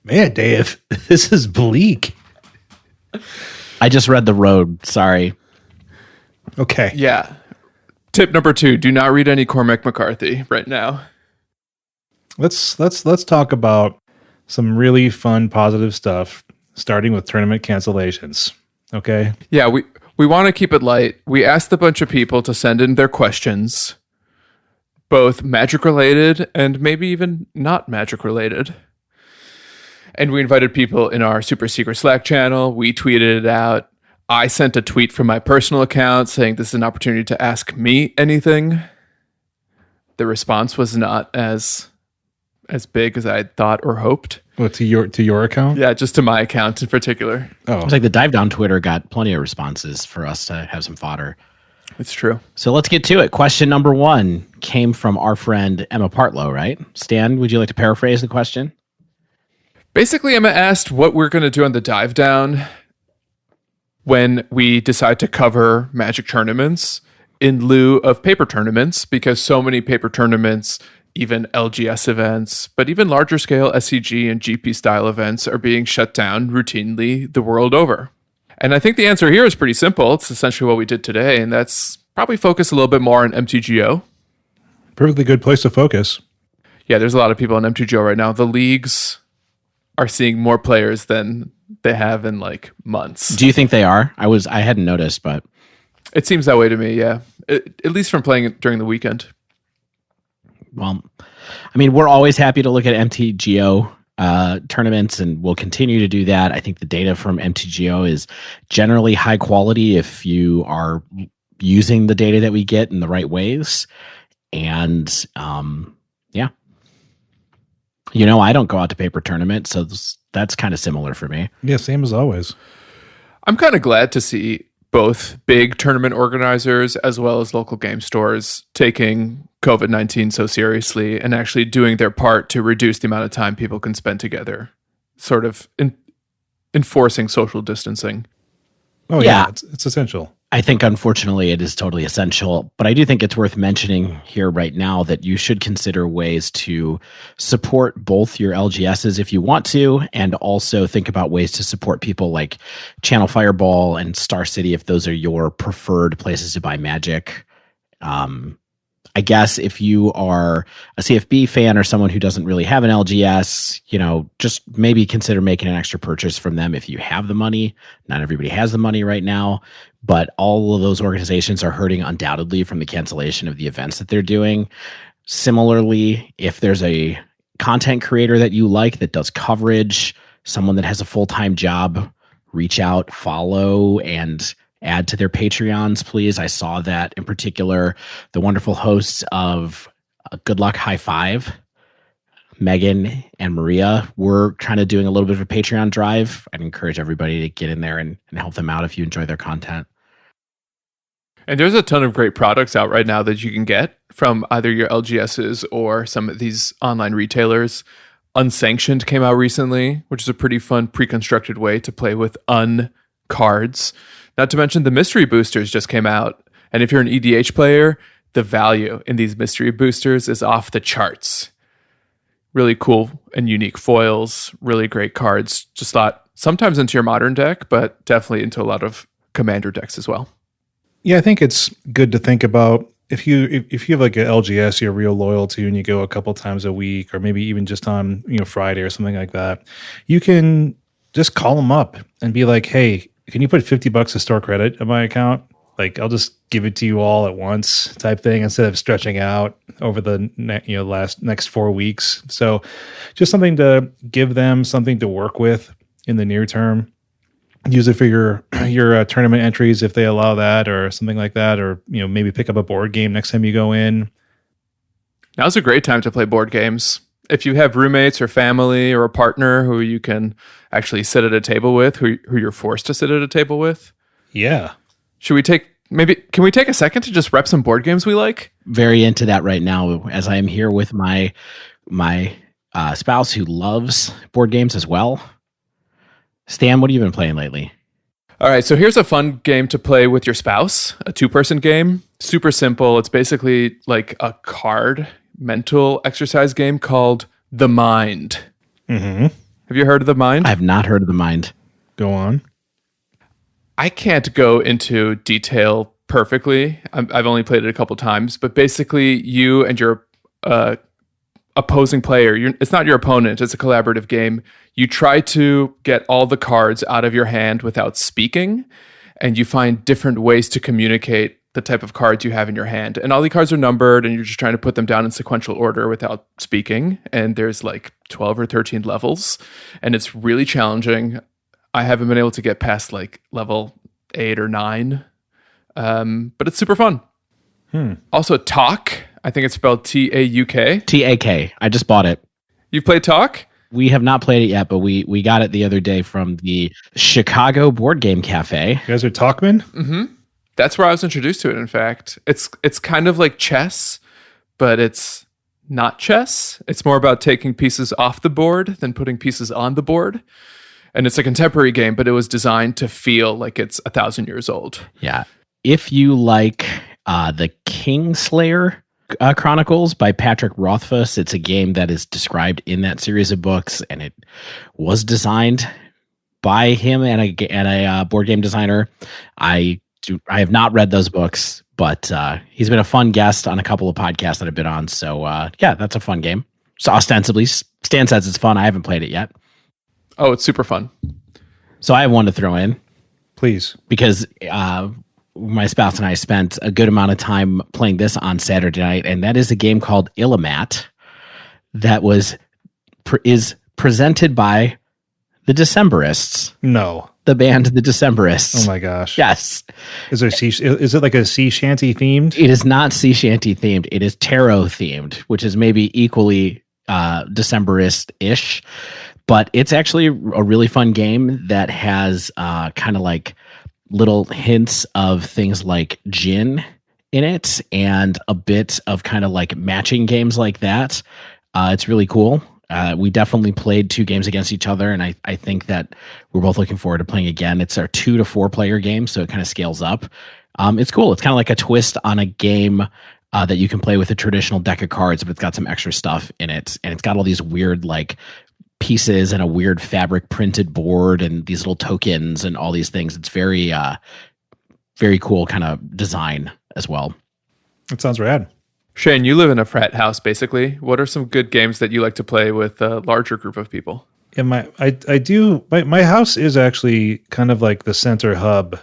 Man, Dave, this is bleak. I just read The Road. Sorry. Okay. Yeah. Tip number 2, do not read any Cormac McCarthy right now. Let's talk about some really fun, positive stuff, starting with tournament cancellations. Okay. Yeah, we want to keep it light. We asked a bunch of people to send in their questions, both magic related and maybe even not magic related. And we invited people in our super secret Slack channel. We tweeted it out. I sent a tweet from my personal account saying this is an opportunity to ask me anything. The response was not as big as I thought or hoped. Well, to your account? Yeah, just to my account in particular. Oh. It's like the Dive Down Twitter got plenty of responses for us to have some fodder. It's true. So let's get to it. Question number 1 came from our friend Emma Partlow, right? Stan, would you like to paraphrase the question? Basically, Emma asked what we're going to do on the Dive Down when we decide to cover Magic tournaments in lieu of paper tournaments, because so many paper tournaments, even LGS events, but even larger scale SCG and GP style events are being shut down routinely the world over. And I think the answer here is pretty simple. It's essentially what we did today, and that's probably focus a little bit more on MTGO. Perfectly good place to focus. Yeah, there's a lot of people on MTGO right now. The leagues are seeing more players than they have in like months. Do you think they are? I hadn't noticed, but it seems that way to me, yeah. At least from playing it during the weekend. Well, I mean, we're always happy to look at MTGO tournaments, and we'll continue to do that. I think the data from MTGO is generally high quality if you are using the data that we get in the right ways. And yeah. I don't go out to paper tournaments, so that's kind of similar for me. Yeah, same as always. I'm kind of glad to see both big tournament organizers as well as local game stores taking COVID-19 so seriously and actually doing their part to reduce the amount of time people can spend together, sort of enforcing social distancing. Oh, yeah, it's essential. I think, unfortunately, it is totally essential, but I do think it's worth mentioning here right now that you should consider ways to support both your LGSs if you want to, and also think about ways to support people like Channel Fireball and Star City if those are your preferred places to buy Magic. I guess if you are a CFB fan or someone who doesn't really have an LGS, just maybe consider making an extra purchase from them if you have the money. Not everybody has the money right now, but all of those organizations are hurting undoubtedly from the cancellation of the events that they're doing. Similarly, if there's a content creator that you like that does coverage, someone that has a full-time job, reach out, follow, and add to their Patreons, please. I saw that in particular, the wonderful hosts of Good Luck High Five, Megan and Maria were kind of doing a little bit of a Patreon drive. I'd encourage everybody to get in there and help them out if you enjoy their content. And there's a ton of great products out right now that you can get from either your LGSs or some of these online retailers. Unsanctioned came out recently, which is a pretty fun pre-constructed way to play with cards. Not to mention the mystery boosters just came out. And if you're an EDH player, the value in these mystery boosters is off the charts. Really cool and unique foils, really great cards. Just thought sometimes into your modern deck, but definitely into a lot of commander decks as well. Yeah, I think it's good to think about if you have like an LGS you're real loyal to and you go a couple times a week or maybe even just on Friday or something like that, you can just call them up and be like, hey, can you put $50 of store credit in my account? Like, I'll just give it to you all at once type thing instead of stretching out over the next 4 weeks. So just something to give them something to work with in the near term. Use it for your tournament entries if they allow that or something like that, or maybe pick up a board game next time you go in. Now's a great time to play board games. If you have roommates or family or a partner who you can actually sit at a table with, who you're forced to sit at a table with. Yeah. Can we take a second to just rep some board games we like? Very into that right now, as I am here with my spouse who loves board games as well. Stan, what have you been playing lately? All right, so here's a fun game to play with your spouse, a 2-person game. Super simple. It's basically like a card mental exercise game called The Mind. Mm-hmm. Have you heard of The Mind? I have not heard of The Mind. Go on. I can't go into detail perfectly. I've only played it a couple times, but basically you and your opposing player, it's not your opponent, it's a collaborative game. You try to get all the cards out of your hand without speaking, and you find different ways to communicate the type of cards you have in your hand. And all the cards are numbered, and you're just trying to put them down in sequential order without speaking. And there's like 12 or 13 levels, and it's really challenging. I haven't been able to get past like level 8 or 9, but it's super fun. Also, Talk. I think it's spelled Tauk. TAK. I just bought it. You've played Talk? We have not played it yet, but we got it the other day from the Chicago Board Game Cafe. You guys are Talkmen? Mm-hmm. That's where I was introduced to it, in fact. It's kind of like chess, but it's not chess. It's more about taking pieces off the board than putting pieces on the board. And it's a contemporary game, but it was designed to feel like it's 1,000 years old. Yeah. If you like the Kingslayer Chronicles by Patrick Rothfuss, it's a game that is described in that series of books, and it was designed by him and a board game designer. I have not read those books, but he's been a fun guest on a couple of podcasts that I've been on. So yeah, that's a fun game. So ostensibly, Stan says it's fun. I haven't played it yet. Oh, it's super fun. So I have one to throw in. Please. Because my spouse and I spent a good amount of time playing this on Saturday night, and that is a game called Illimat that is presented by the Decemberists. No. The band The Decemberists. Oh my gosh. Yes. Is it like a sea shanty themed? It is not sea shanty themed. It is tarot themed, which is maybe equally Decemberist-ish. But it's actually a really fun game that has kind of like little hints of things like gin in it and a bit of kind of like matching games like that. It's really cool. We definitely played 2 games against each other, and I think that we're both looking forward to playing again. It's our 2 to 4 player game, so it kind of scales up. It's cool. It's kind of like a twist on a game that you can play with a traditional deck of cards, but it's got some extra stuff in it, and it's got all these weird like pieces and a weird fabric printed board and these little tokens and all these things. It's very, very cool kind of design as well. That sounds rad. Shane, you live in a frat house, basically. What are some good games that you like to play with a larger group of people? Yeah, I do. My house is actually kind of like the center hub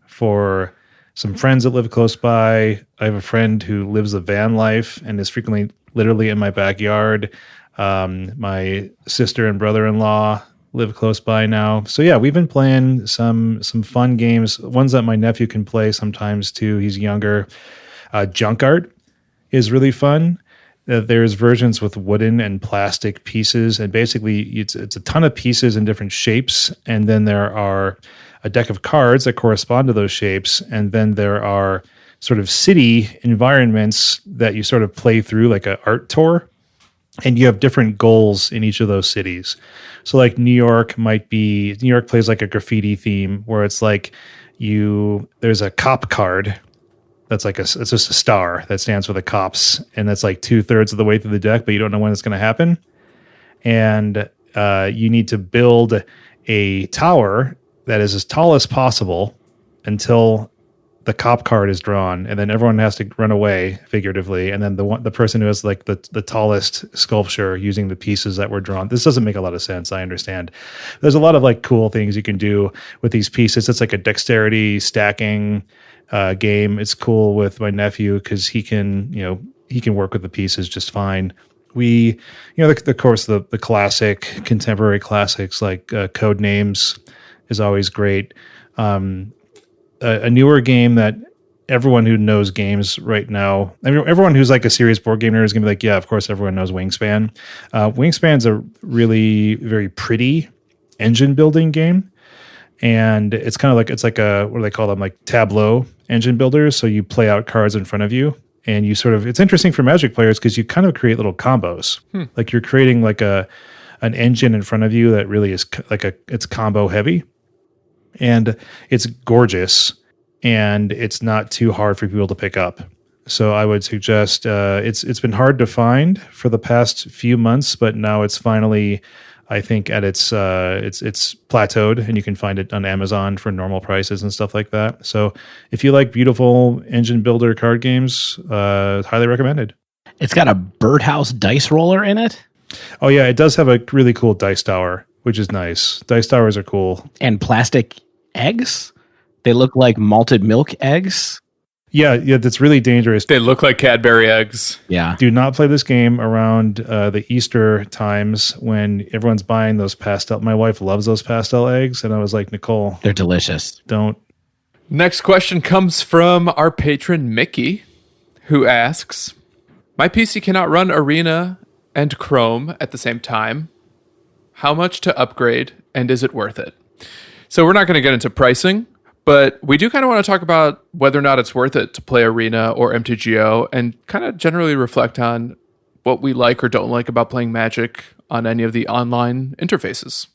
for some friends that live close by. I have a friend who lives a van life and is frequently literally in my backyard. My sister and brother-in-law live close by now. So yeah, we've been playing some fun games, ones that my nephew can play sometimes too. He's younger. Junk Art is really fun. There's versions with wooden and plastic pieces, and basically it's a ton of pieces in different shapes, and then there are a deck of cards that correspond to those shapes, and then there are sort of city environments that you sort of play through like an art tour, and you have different goals in each of those cities. So like New York plays like a graffiti theme where it's like there's a cop card that's like it's just a star that stands for the cops, and that's like 2/3 of the way through the deck, but you don't know when it's going to happen. And you need to build a tower that is as tall as possible until the cop card is drawn, and then everyone has to run away figuratively. And then the person who has like the tallest sculpture using the pieces that were drawn. This doesn't make a lot of sense. I understand. There's a lot of like cool things you can do with these pieces. It's like a dexterity stacking game. It's cool with my nephew because he can work with the pieces just fine. We, of course, the classic contemporary classics like Code Names is always great. A newer game that everyone who knows games right now, everyone who's like a serious board gamer is going to be like, yeah, of course, everyone knows Wingspan. Wingspan's a really very pretty engine building game. And it's kind of like, it's like what do they call them? Like Tableau engine builders. So you play out cards in front of you, and you it's interesting for Magic players because you kind of create little combos. Like you're creating like an engine in front of you that really is it's combo heavy. And it's gorgeous, and it's not too hard for people to pick up. So I would suggest it's been hard to find for the past few months, but now it's finally, I think, at it's plateaued, and you can find it on Amazon for normal prices and stuff like that. So if you like beautiful engine builder card games, highly recommended. It's got a birdhouse dice roller in it. Oh yeah, it does have a really cool dice tower, which is nice. Dice towers are cool. And plastic eggs. They look like malted milk eggs. Yeah, that's really dangerous. They look like Cadbury eggs. Yeah. Do not play this game around the Easter times when everyone's buying those pastel. My wife loves those pastel eggs, and I was like, Nicole, they're delicious. Don't. Next question comes from our patron Mickey, who asks, my PC cannot run Arena and Chrome at the same time. How much to upgrade, and is it worth it? So we're not going to get into pricing, but we do kind of want to talk about whether or not it's worth it to play Arena or MTGO, and kind of generally reflect on what we like or don't like about playing Magic on any of the online interfaces.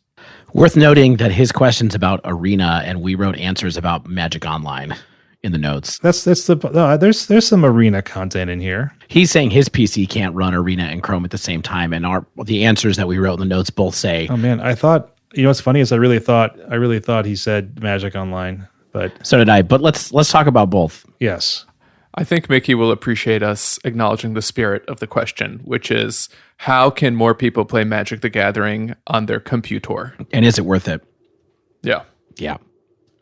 Worth noting that his question's about Arena, and we wrote answers about Magic Online in the notes. There's some Arena content in here. He's saying his PC can't run Arena and Chrome at the same time, and the answers that we wrote in the notes both say. Oh man, I thought, what's funny is I really thought he said Magic Online, but so did I. But let's talk about both. Yes. I think Mickey will appreciate us acknowledging the spirit of the question, which is, how can more people play Magic the Gathering on their computer? And is it worth it? Yeah. Yeah.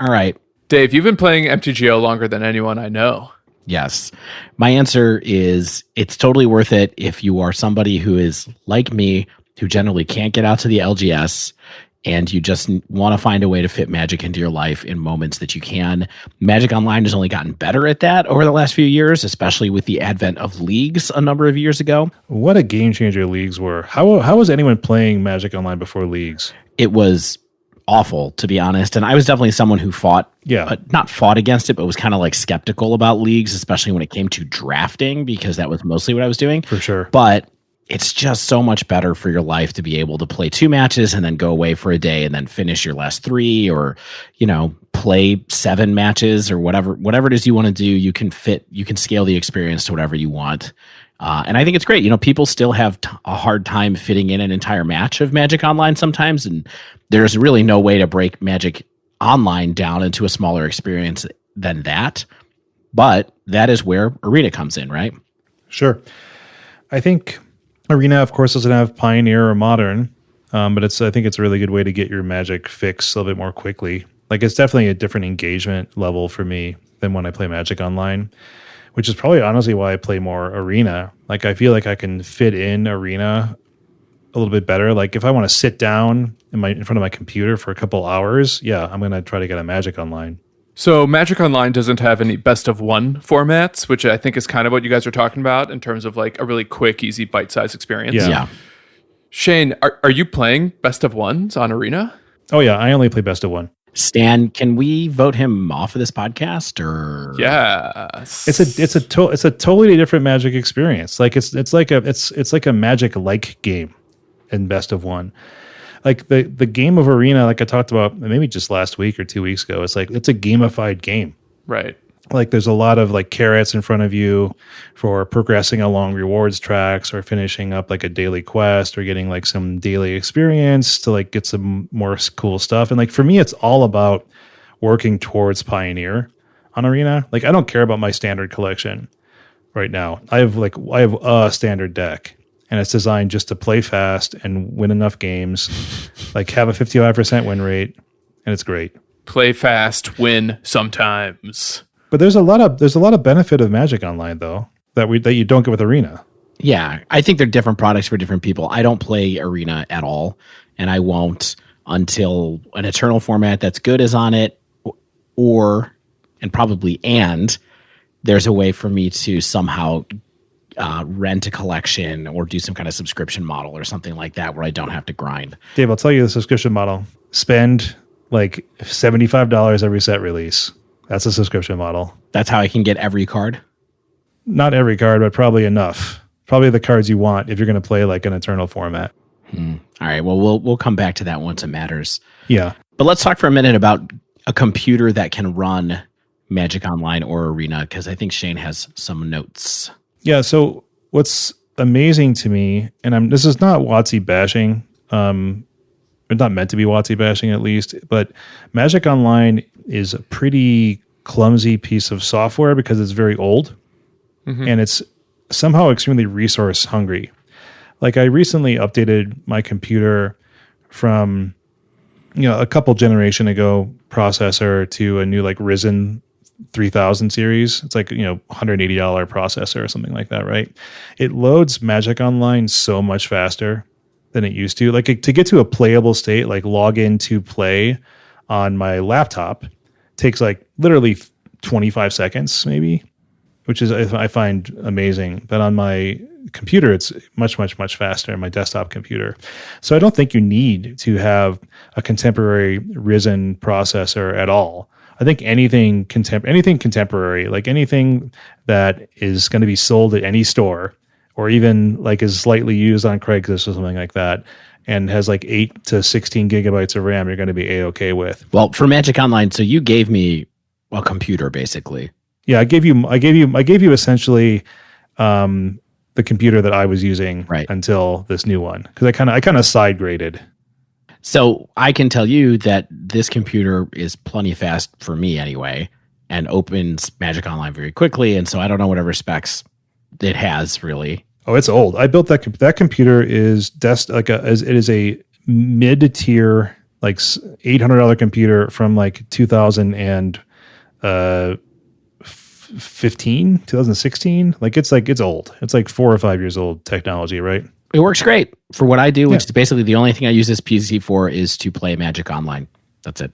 All right. Dave, you've been playing MTGO longer than anyone I know. Yes. My answer is it's totally worth it if you are somebody who is like me, who generally can't get out to the LGS, and you just want to find a way to fit Magic into your life in moments that you can. Magic Online has only gotten better at that over the last few years, especially with the advent of leagues a number of years ago. What a game changer leagues were. How was anyone playing Magic Online before leagues? It was awful, to be honest. And I was definitely someone who not fought against it, but was kind of like skeptical about leagues, especially when it came to drafting, because that was mostly what I was doing. For sure. But it's just so much better for your life to be able to play 2 matches and then go away for a day and then finish your last 3, or, play 7 matches or whatever it is you want to do. You can scale the experience to whatever you want. And I think it's great. People still have a hard time fitting in an entire match of Magic Online sometimes. And there's really no way to break Magic Online down into a smaller experience than that. But that is where Arena comes in, right? Sure. I think Arena, of course, doesn't have Pioneer or Modern, but I think it's a really good way to get your Magic fix a little bit more quickly. Like, it's definitely a different engagement level for me than when I play Magic Online, which is probably honestly why I play more Arena. Like, I feel like I can fit in Arena a little bit better. Like, if I want to sit down in front of my computer for a couple hours, yeah, I'm going to try to get a Magic Online. So Magic Online doesn't have any best of one formats, which I think is kind of what you guys are talking about in terms of like a really quick, easy, bite-sized experience. Yeah. Shane, are you playing best of ones on Arena? Oh yeah, I only play best of one. Stan, can we vote him off of this podcast or? Yes. It's a totally different Magic experience. Like it's like a Magic-like game in best of one. Like the game of Arena, like I talked about maybe just last week or 2 weeks ago, it's a gamified game. Right. Like there's a lot of like carrots in front of you for progressing along rewards tracks or finishing up like a daily quest or getting like some daily experience to like get some more cool stuff. And like for me, it's all about working towards Pioneer on Arena. Like I don't care about my standard collection right now. I have a standard deck and it's designed just to play fast and win enough games, like have a 55% win rate, and it's great. Play fast, win sometimes. But there's a lot of benefit of Magic Online though that you don't get with Arena. Yeah, I think they're different products for different people. I don't play Arena at all, and I won't until an Eternal format that's good is on it, and there's a way for me to somehow rent a collection or do some kind of subscription model or something like that where I don't have to grind. Dave, I'll tell you the subscription model. Spend like $75 every set release. That's a subscription model. That's how I can get every card? Not every card, but probably enough. Probably the cards you want if you're going to play like an Eternal format. All right. Well, we'll come back to that once it matters. Yeah. But let's talk for a minute about a computer that can run Magic Online or Arena, because I think Shane has some notes. Yeah. So what's amazing to me, and this is not WotC bashing. It's not meant to be WotC bashing at least, but Magic Online is a pretty clumsy piece of software because it's very old and it's somehow extremely resource hungry. Like I recently updated my computer from, a couple generation ago processor to a new like Ryzen 3000 series. It's like, $180 processor or something like that, right? It loads Magic Online so much faster than it used to. Like to get to a playable state, like log in to play on my laptop takes like literally 25 seconds maybe, which is I find amazing. But on my computer, it's much, much, much faster, my desktop computer. So I don't think you need to have a contemporary Ryzen processor at all. I think anything contemporary, like anything that is going to be sold at any store or even like is slightly used on Craigslist or something like that, and has like 8 to 16 gigabytes of RAM, you're going to be A-okay with. Well, for Magic Online, so you gave me a computer basically. Yeah, I gave you essentially the computer that I was using until this new one, because I kind of side graded. So I can tell you that this computer is plenty fast for me anyway, and opens Magic Online very quickly. And so I don't know whatever specs it has really. Oh, it's old. I built that computer is it is a mid-tier like $800 computer from like 2016. Like it's old. It's like 4 or 5 years old technology, right? It works great for what I do, which is basically the only thing I use this PC for is to play Magic Online. That's it.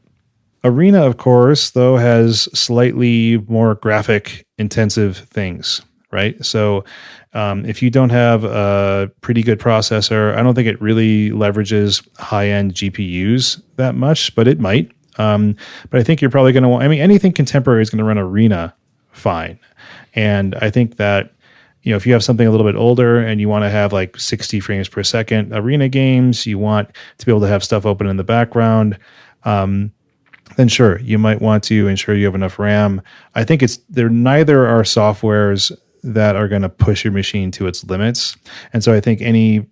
Arena, of course, though, has slightly more graphic intensive things, right? So if you don't have a pretty good processor, I don't think it really leverages high-end GPUs that much, but it might. But I think you're probably going to want, anything contemporary is going to run Arena fine. And I think that, if you have something a little bit older and you want to have like 60 frames per second Arena games, you want to be able to have stuff open in the background, then sure, you might want to ensure you have enough RAM. I think neither are softwares that are going to push your machine to its limits. And so I think any,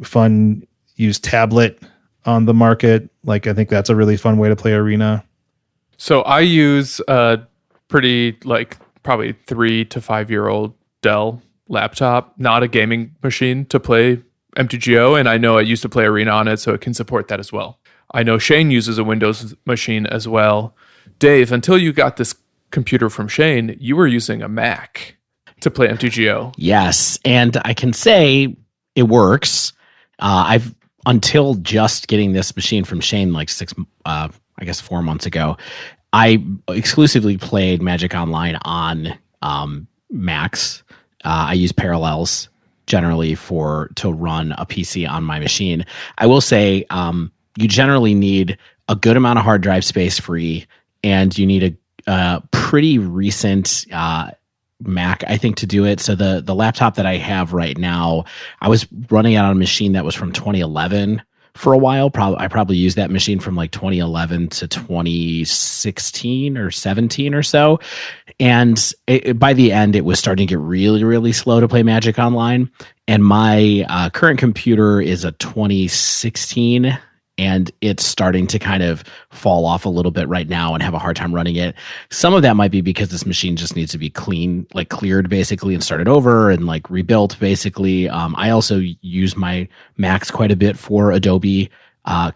fun use tablet on the market, like I think that's a really fun way to play Arena. So I use a pretty like probably 3 to 5 year old Dell laptop, not a gaming machine, to play MTGO, and I know I used to play Arena on it, so it can support that as well. I know Shane uses a Windows machine as well. Dave, until you got this computer from Shane, you were using a Mac to play MTGO. Yes, and I can say it works. I've until just getting this machine from Shane like I guess 4 months ago. I exclusively played Magic Online on Macs. I use Parallels generally to run a PC on my machine. I will say you generally need a good amount of hard drive space free, and you need a pretty recent Mac, I think, to do it. So the laptop that I have right now, I was running it on a machine that was from 2011 for a while. I probably used that machine from like 2011 to 2016 or 17 or so. And by the end, it was starting to get really, really slow to play Magic Online. And my current computer is a 2016, and it's starting to kind of fall off a little bit right now and have a hard time running it. Some of that might be because this machine just needs to be cleared basically and started over and like rebuilt basically. I also use my Macs quite a bit for Adobe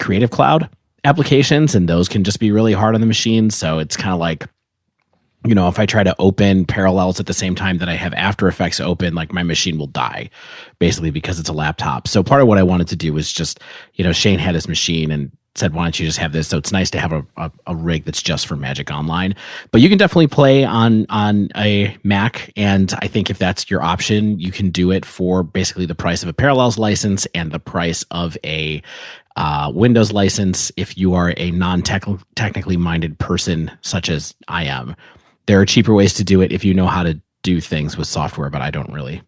Creative Cloud applications, and those can just be really hard on the machine. So it's kind of like, if I try to open Parallels at the same time that I have After Effects open, like my machine will die basically because it's a laptop. So part of what I wanted to do was just, Shane had his machine and said, why don't you just have this? So it's nice to have a rig that's just for Magic Online. But you can definitely play on a Mac. And I think if that's your option, you can do it for basically the price of a Parallels license and the price of a Windows license if you are a non-technically minded person such as I am. There are cheaper ways to do it if you know how to do things with software, but I don't really.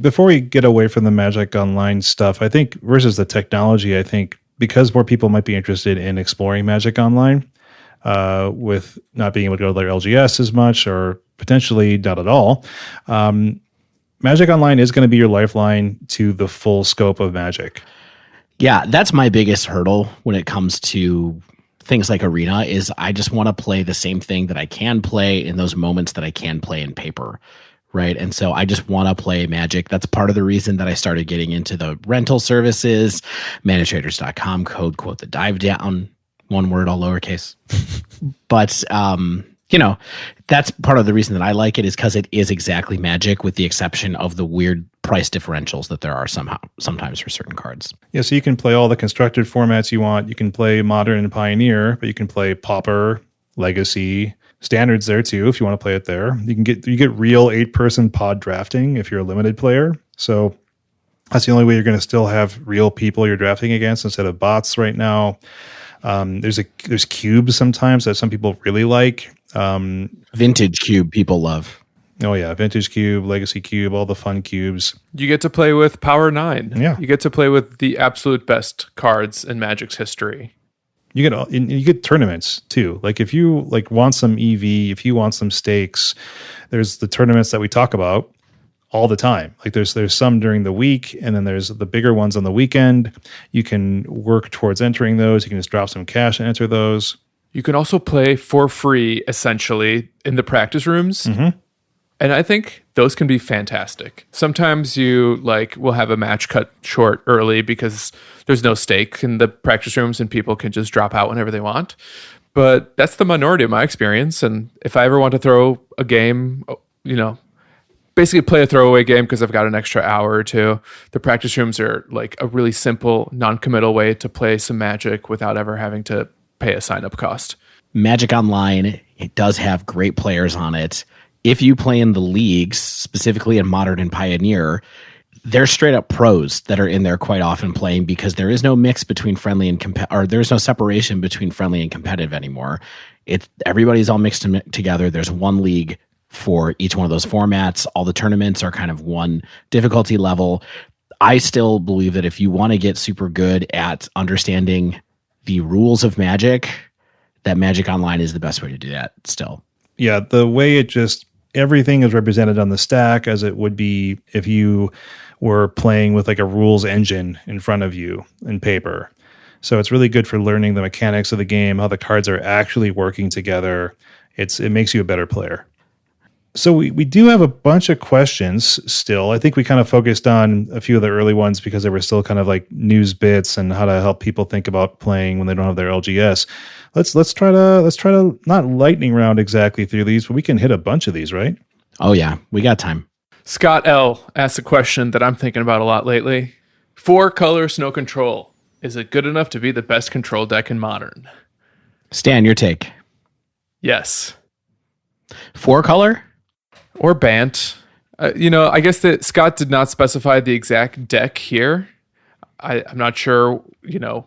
Before we get away from the Magic Online stuff, I think versus the technology, I think because more people might be interested in exploring Magic Online with not being able to go to their LGS as much or potentially not at all, Magic Online is going to be your lifeline to the full scope of Magic. Yeah, that's my biggest hurdle when it comes to things like Arena is I just want to play the same thing that I can play in those moments that I can play in paper, right? And so I just want to play Magic. That's part of the reason that I started getting into the rental services, manatraders.com, quote the dive down, one word, all lowercase. But, that's part of the reason that I like it is because it is exactly Magic with the exception of the weird price differentials that there are sometimes for certain cards. Yeah, so you can play all the constructed formats you want. You can play Modern and Pioneer, but you can play Pauper, Legacy, Standards there too if you want to play it there. You get real 8-person pod drafting if you're a limited player. So that's the only way you're going to still have real people you're drafting against instead of bots right now. There's cubes sometimes that some people really like. Vintage cube people love. Oh yeah, Vintage Cube, Legacy Cube, all the fun cubes. You get to play with Power 9. Yeah. You get to play with the absolute best cards in Magic's history. You get tournaments too. Like if you want some EV, if you want some stakes, there's the tournaments that we talk about all the time. Like there's some during the week, and then there's the bigger ones on the weekend. You can work towards entering those. You can just drop some cash and enter those. You can also play for free, essentially, in the practice rooms. Mm-hmm. And I think those can be fantastic. Sometimes you will have a match cut short early because there's no stake in the practice rooms and people can just drop out whenever they want. But that's the minority of my experience. And if I ever want to throw a game, basically play a throwaway game because I've got an extra hour or two, the practice rooms are like a really simple, non-committal way to play some Magic without ever having to pay a sign-up cost. Magic Online, it does have great players on it. If you play in the leagues, specifically in Modern and Pioneer, they're straight up pros that are in there quite often playing because there is no mix between friendly and or there's no separation between friendly and competitive anymore. Everybody's all mixed together. There's one league for each one of those formats. All the tournaments are kind of one difficulty level. I still believe that if you want to get super good at understanding the rules of Magic, that Magic Online is the best way to do that still. Yeah, the way everything is represented on the stack as it would be if you were playing with like a rules engine in front of you in paper. So it's really good for learning the mechanics of the game, how the cards are actually working together. It makes you a better player. So we do have a bunch of questions still. I think we kind of focused on a few of the early ones because they were still kind of like news bits and how to help people think about playing when they don't have their LGS. Let's try to not lightning round exactly through these, but we can hit a bunch of these, right? Oh yeah, we got time. Scott L. asked a question that I'm thinking about a lot lately. 4-color snow control. Is it good enough to be the best control deck in Modern? Stan, your take. Yes. 4-color? Or Bant. I guess that Scott did not specify the exact deck here. I'm not sure,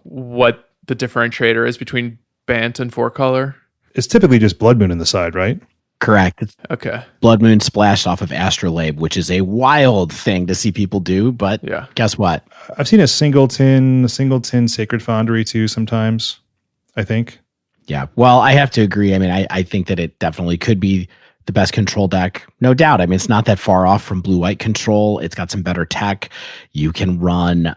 what the differentiator is between Bant and 4-color. It's typically just Blood Moon in the side, right? Correct. It's Okay. Blood Moon splashed off of Astrolabe, which is a wild thing to see people do, but Yeah. guess what? I've seen a singleton Sacred Foundry too sometimes, I think. Yeah. Well, I have to agree. I mean, I think that it definitely could be the best control deck. No doubt. I mean, it's not that far off from blue-white control. It's got some better tech. You can run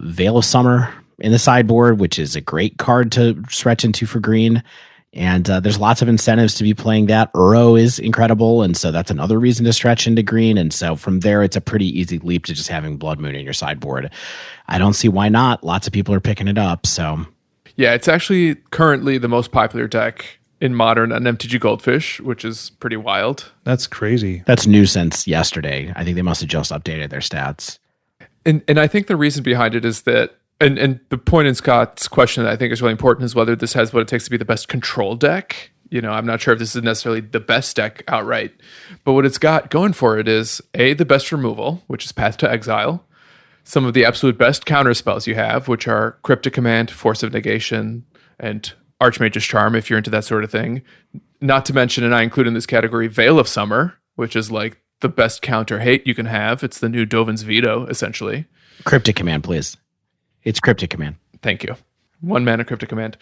Veil of Summer in the sideboard, which is a great card to stretch into for green. And there's lots of incentives to be playing that. Uro is incredible, and so that's another reason to stretch into green. And so from there, it's a pretty easy leap to just having Blood Moon in your sideboard. I don't see why not. Lots of people are picking it up. So Yeah, it's actually currently the most popular deck in Modern on MTG Goldfish, which is pretty wild. That's crazy. that's new since yesterday. I think they must have just updated their stats. And I think the reason behind it is that, and the point in Scott's question that I think is really important is whether this has what it takes to be the best control deck. I'm not sure if this is necessarily the best deck outright, but what it's got going for it is the best removal, which is Path to Exile, some of the absolute best counter spells you have, which are Cryptic Command, Force of Negation, and Archmage's Charm, if you're into that sort of thing. Not to mention, and I include in this category, Veil of Summer, which is like the best counter hate you can have. It's the new Dovin's Veto, essentially. Cryptic Command, please. It's Cryptic Command. Thank you. 1 mana Cryptic Command.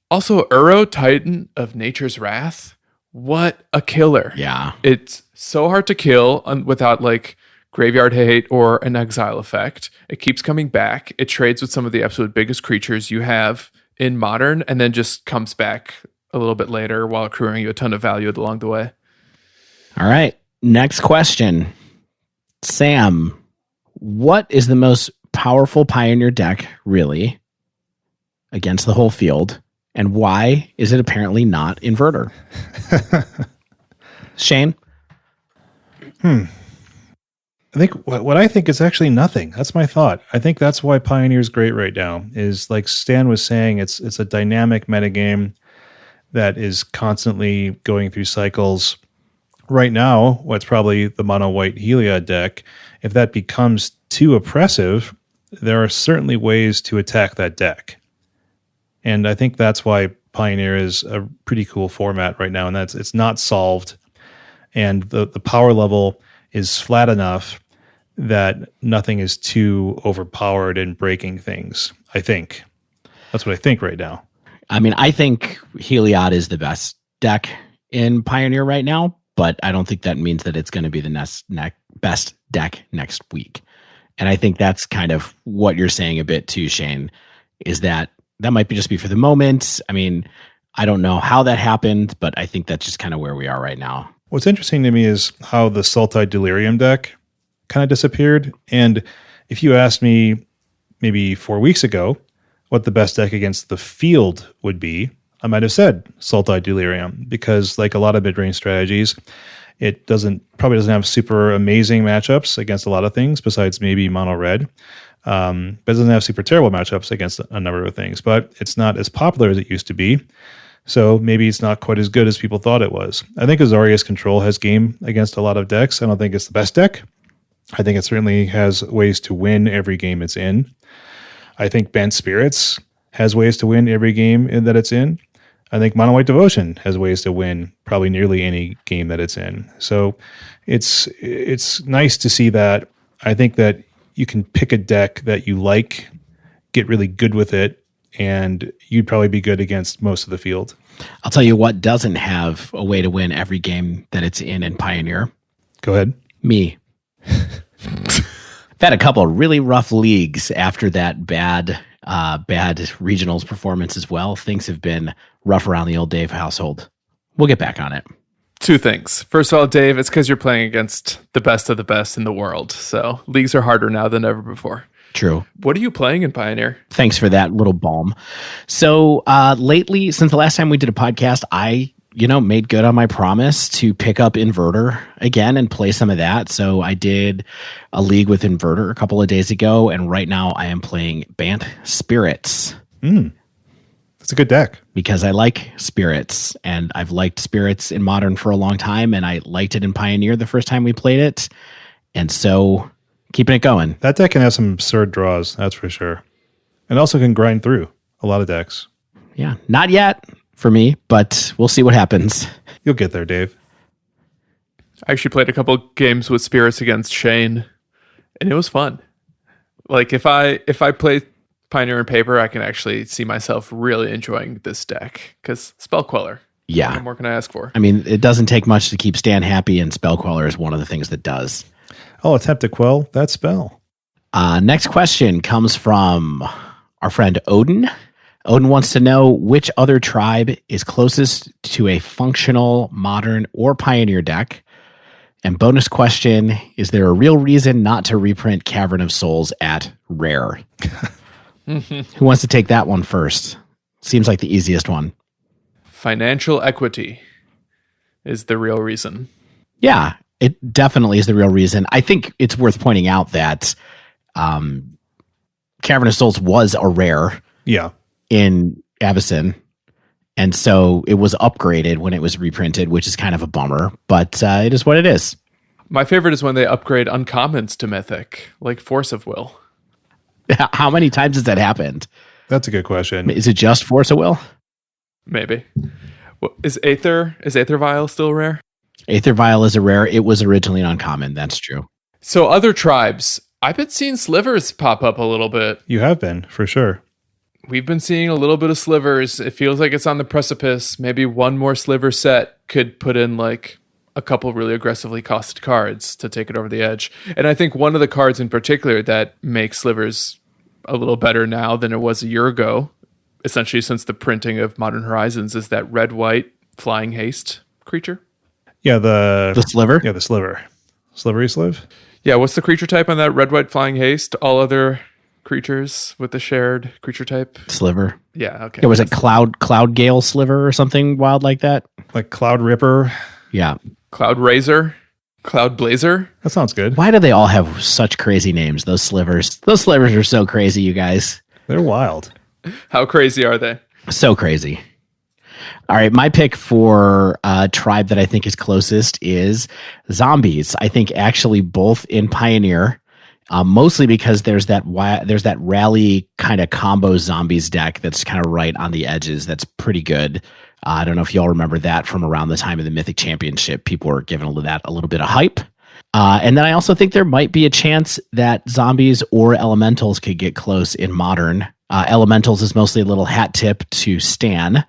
Also, Uro, Titan of Nature's Wrath. What a killer. Yeah. It's so hard to kill without like Graveyard Hate or an Exile effect. It keeps coming back. It trades with some of the absolute biggest creatures you have in Modern, and then just comes back a little bit later while accruing you a ton of value along the way. All right. Next question. Sam, what is the most powerful Pioneer deck, really, against the whole field? And why is it apparently not Inverter? Shane? I think what I think is actually nothing. That's my thought. I think that's why Pioneer's great right now. Is like Stan was saying, it's a dynamic metagame that is constantly going through cycles. Right now, what's probably the mono white Heliod deck, if that becomes too oppressive, there are certainly ways to attack that deck. And I think that's why Pioneer is a pretty cool format right now, and it's not solved. And the power level is flat enough that nothing is too overpowered and breaking things. I think. That's what I think right now. I mean, I think Heliod is the best deck in Pioneer right now, but I don't think that means that it's going to be the best deck next week. And I think that's kind of what you're saying a bit too, Shane, is that might just be for the moment. I mean, I don't know how that happened, but I think that's just kind of where we are right now. What's interesting to me is how the Sultai Delirium deck kind of disappeared. And if you asked me maybe 4 weeks ago what the best deck against the field would be, I might have said Sultai Delirium, because like a lot of mid-range strategies, it probably doesn't have super amazing matchups against a lot of things besides maybe mono red. But it doesn't have super terrible matchups against a number of things, but it's not as popular as it used to be. So maybe it's not quite as good as people thought it was. I think Azorius Control has game against a lot of decks. I don't think it's the best deck. I think it certainly has ways to win every game it's in. I think Bant Spirits has ways to win every game that it's in. I think Mono White Devotion has ways to win probably nearly any game that it's in. So it's nice to see that. I think that you can pick a deck that you like, get really good with it, and you'd probably be good against most of the field. I'll tell you what doesn't have a way to win every game that it's in Pioneer. Go ahead. Me. I've had a couple of really rough leagues after that bad regionals performance as well. Things have been rough around the old Dave household. We'll get back on it. 2 things. First of all, Dave, it's because you're playing against the best of the best in the world. So leagues are harder now than ever before. True. What are you playing in Pioneer? Thanks for that little balm. So lately, since the last time we did a podcast, I made good on my promise to pick up Inverter again and play some of that. So I did a league with Inverter a couple of days ago, and right now I am playing Bant Spirits. That's a good deck. Because I like Spirits, and I've liked Spirits in Modern for a long time, and I liked it in Pioneer the first time we played it. And so keeping it going. That deck can have some absurd draws, that's for sure. And also can grind through a lot of decks. Yeah, not yet for me, but we'll see what happens. You'll get there, Dave. I actually played a couple games with Spirits against Shane, and it was fun. Like if I play Pioneer and Paper, I can actually see myself really enjoying this deck because Spell Queller. Yeah. What more can I ask for? I mean, it doesn't take much to keep Stan happy, and Spell Queller is one of the things that does. I'll attempt to quell that spell. Next question comes from our friend Odin. Odin wants to know which other tribe is closest to a functional Modern or Pioneer deck. And bonus question, is there a real reason not to reprint Cavern of Souls at Rare? Who wants to take that one first? Seems like the easiest one. Financial equity is the real reason. Yeah, it definitely is the real reason. I think it's worth pointing out that Cavern of Souls was a rare in Avacyn. And so it was upgraded when it was reprinted, which is kind of a bummer, but it is what it is. My favorite is when they upgrade uncommons to Mythic, like Force of Will. How many times has that happened? That's a good question. Is it just Force of Will? Maybe. Is Aether Vial still rare? Aether Vial is a rare. It was originally an uncommon. That's true. So other tribes, I've been seeing slivers pop up a little bit. You have been, for sure. We've been seeing a little bit of slivers. It feels like it's on the precipice. Maybe one more sliver set could put in like a couple really aggressively costed cards to take it over the edge. And I think one of the cards in particular that makes slivers a little better now than it was a year ago, essentially since the printing of Modern Horizons, is that red-white flying haste creature. Yeah, the sliver? Yeah, the sliver. Slivery Sliv? Yeah, what's the creature type on that red-white flying haste? All other creatures with the shared creature type? Sliver. Yeah, okay. It was a Cloud Gale Sliver or something wild like that? Like Cloud Ripper? Yeah. Cloud Razor? Cloud Blazer? That sounds good. Why do they all have such crazy names, those slivers? Those slivers are so crazy, you guys. They're wild. How crazy are they? So crazy. All right, my pick for a tribe that I think is closest is zombies. I think actually both in Pioneer, mostly because there's that rally kind of combo zombies deck that's kind of right on the edges. That's pretty good. I don't know if y'all remember that from around the time of the Mythic Championship. People were giving that a little bit of hype. And then I also think there might be a chance that zombies or elementals could get close in Modern. Elementals is mostly a little hat tip to Stan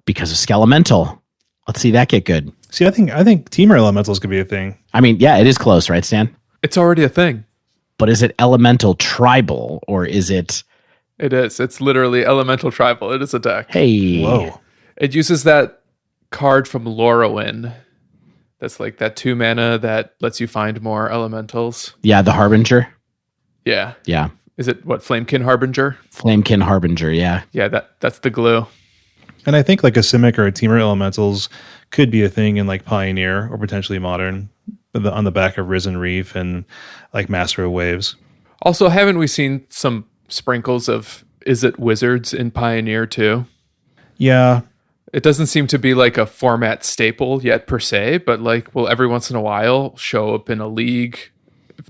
because of Skelemental. Let's see that get good. See, I think Teamer Elementals could be a thing. I mean, yeah, it is close, right, Stan? It's already a thing. But is it Elemental Tribal or is it... It is. It's literally Elemental Tribal. It is a deck. Hey. Whoa. It uses that card from Lorwyn. That's like that 2 mana that lets you find more elementals. Yeah, the Harbinger. Yeah. Yeah. Is it what, Flamekin Harbinger? Flamekin Harbinger, yeah. Yeah, that's the glue. And I think like a Simic or a Teamer Elementals could be a thing in like Pioneer or potentially Modern on the back of Risen Reef and like Master of Waves. Also, haven't we seen some sprinkles of Is It Wizards in Pioneer too? Yeah. It doesn't seem to be like a format staple yet per se, but like will every once in a while show up in a league,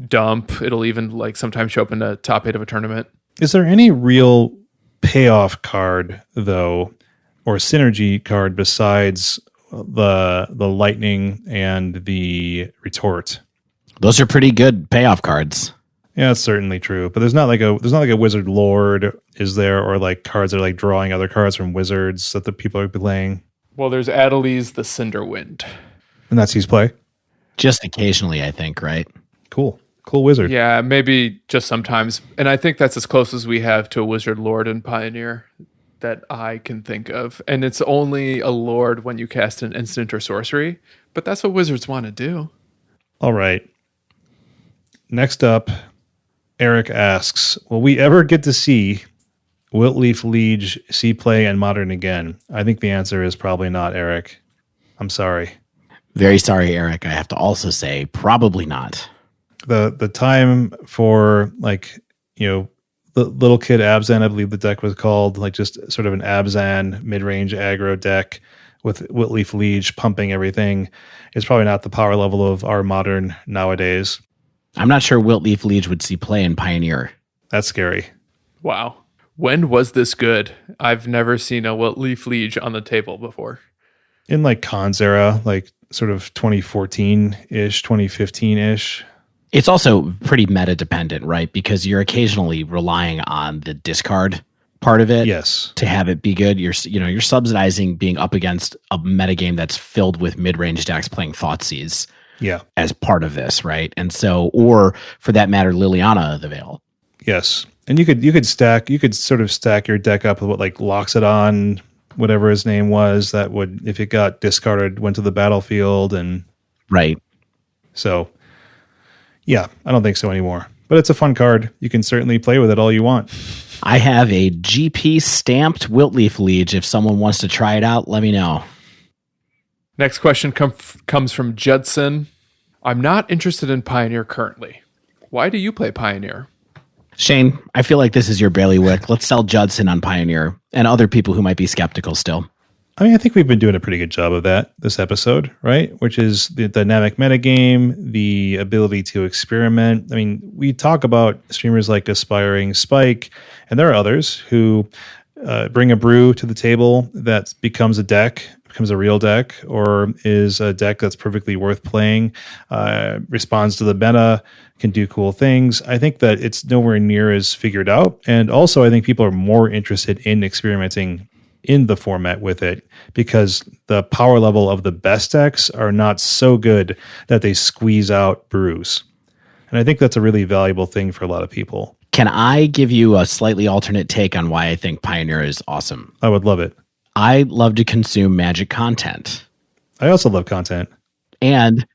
dump. It'll even like sometimes show up in the top 8 of a tournament. Is there any real payoff card though, or synergy card besides the lightning and the retort? Those are pretty good payoff cards. Yeah, that's certainly true. But there's not like a wizard lord, is there, or like cards that are like drawing other cards from wizards that the people are playing. Well, there's Adeliz the Cinderwind. And that's his play. Just occasionally, I think, right? Cool wizard. Yeah, maybe just sometimes. And I think that's as close as we have to a wizard lord in Pioneer that I can think of. And it's only a lord when you cast an instant or sorcery, but that's what wizards want to do. All right. Next up, Eric asks, will we ever get to see Wilt-Leaf Liege see play and Modern again? I think the answer is probably not, Eric. I'm sorry. Very sorry, Eric. I have to also say probably not. The time for the little kid Abzan, I believe the deck was called, like just sort of an Abzan mid-range aggro deck with Wilt-Leaf Liege pumping everything, is probably not the power level of our Modern nowadays. I'm not sure Wilt-Leaf Liege would see play in Pioneer. That's scary. Wow. When was this good? I've never seen a Wilt-Leaf Liege on the table before. In like Khan's era, like sort of 2014-ish, 2015-ish. It's also pretty meta dependent, right? Because you're occasionally relying on the discard part of it, yes, to have it be good. You're subsidizing being up against a metagame that's filled with mid-range decks playing Thoughtseize, yeah, as part of this, right? And so, or for that matter, Liliana of the Veil. Yes, and you could sort of stack your deck up with what like Loxodon, whatever his name was, that would, if it got discarded, went to the battlefield, and right. So, yeah, I don't think so anymore. But it's a fun card. You can certainly play with it all you want. I have a GP stamped Wilt-Leaf Liege. If someone wants to try it out, let me know. Next question comes from Judson. I'm not interested in Pioneer currently. Why do you play Pioneer? Shane, I feel like this is your bailiwick. Let's sell Judson on Pioneer and other people who might be skeptical still. I mean, I think we've been doing a pretty good job of that this episode, right? Which is the dynamic metagame, the ability to experiment. I mean, we talk about streamers like Aspiring Spike, and there are others who bring a brew to the table that becomes a deck, becomes a real deck, or is a deck that's perfectly worth playing, responds to the meta, can do cool things. I think that it's nowhere near as figured out. And also, I think people are more interested in experimenting in the format with it because the power level of the best decks are not so good that they squeeze out brews. And I think that's a really valuable thing for a lot of people. Can I give you a slightly alternate take on why I think Pioneer is awesome? I would love it. I love to consume Magic content. I also love content. And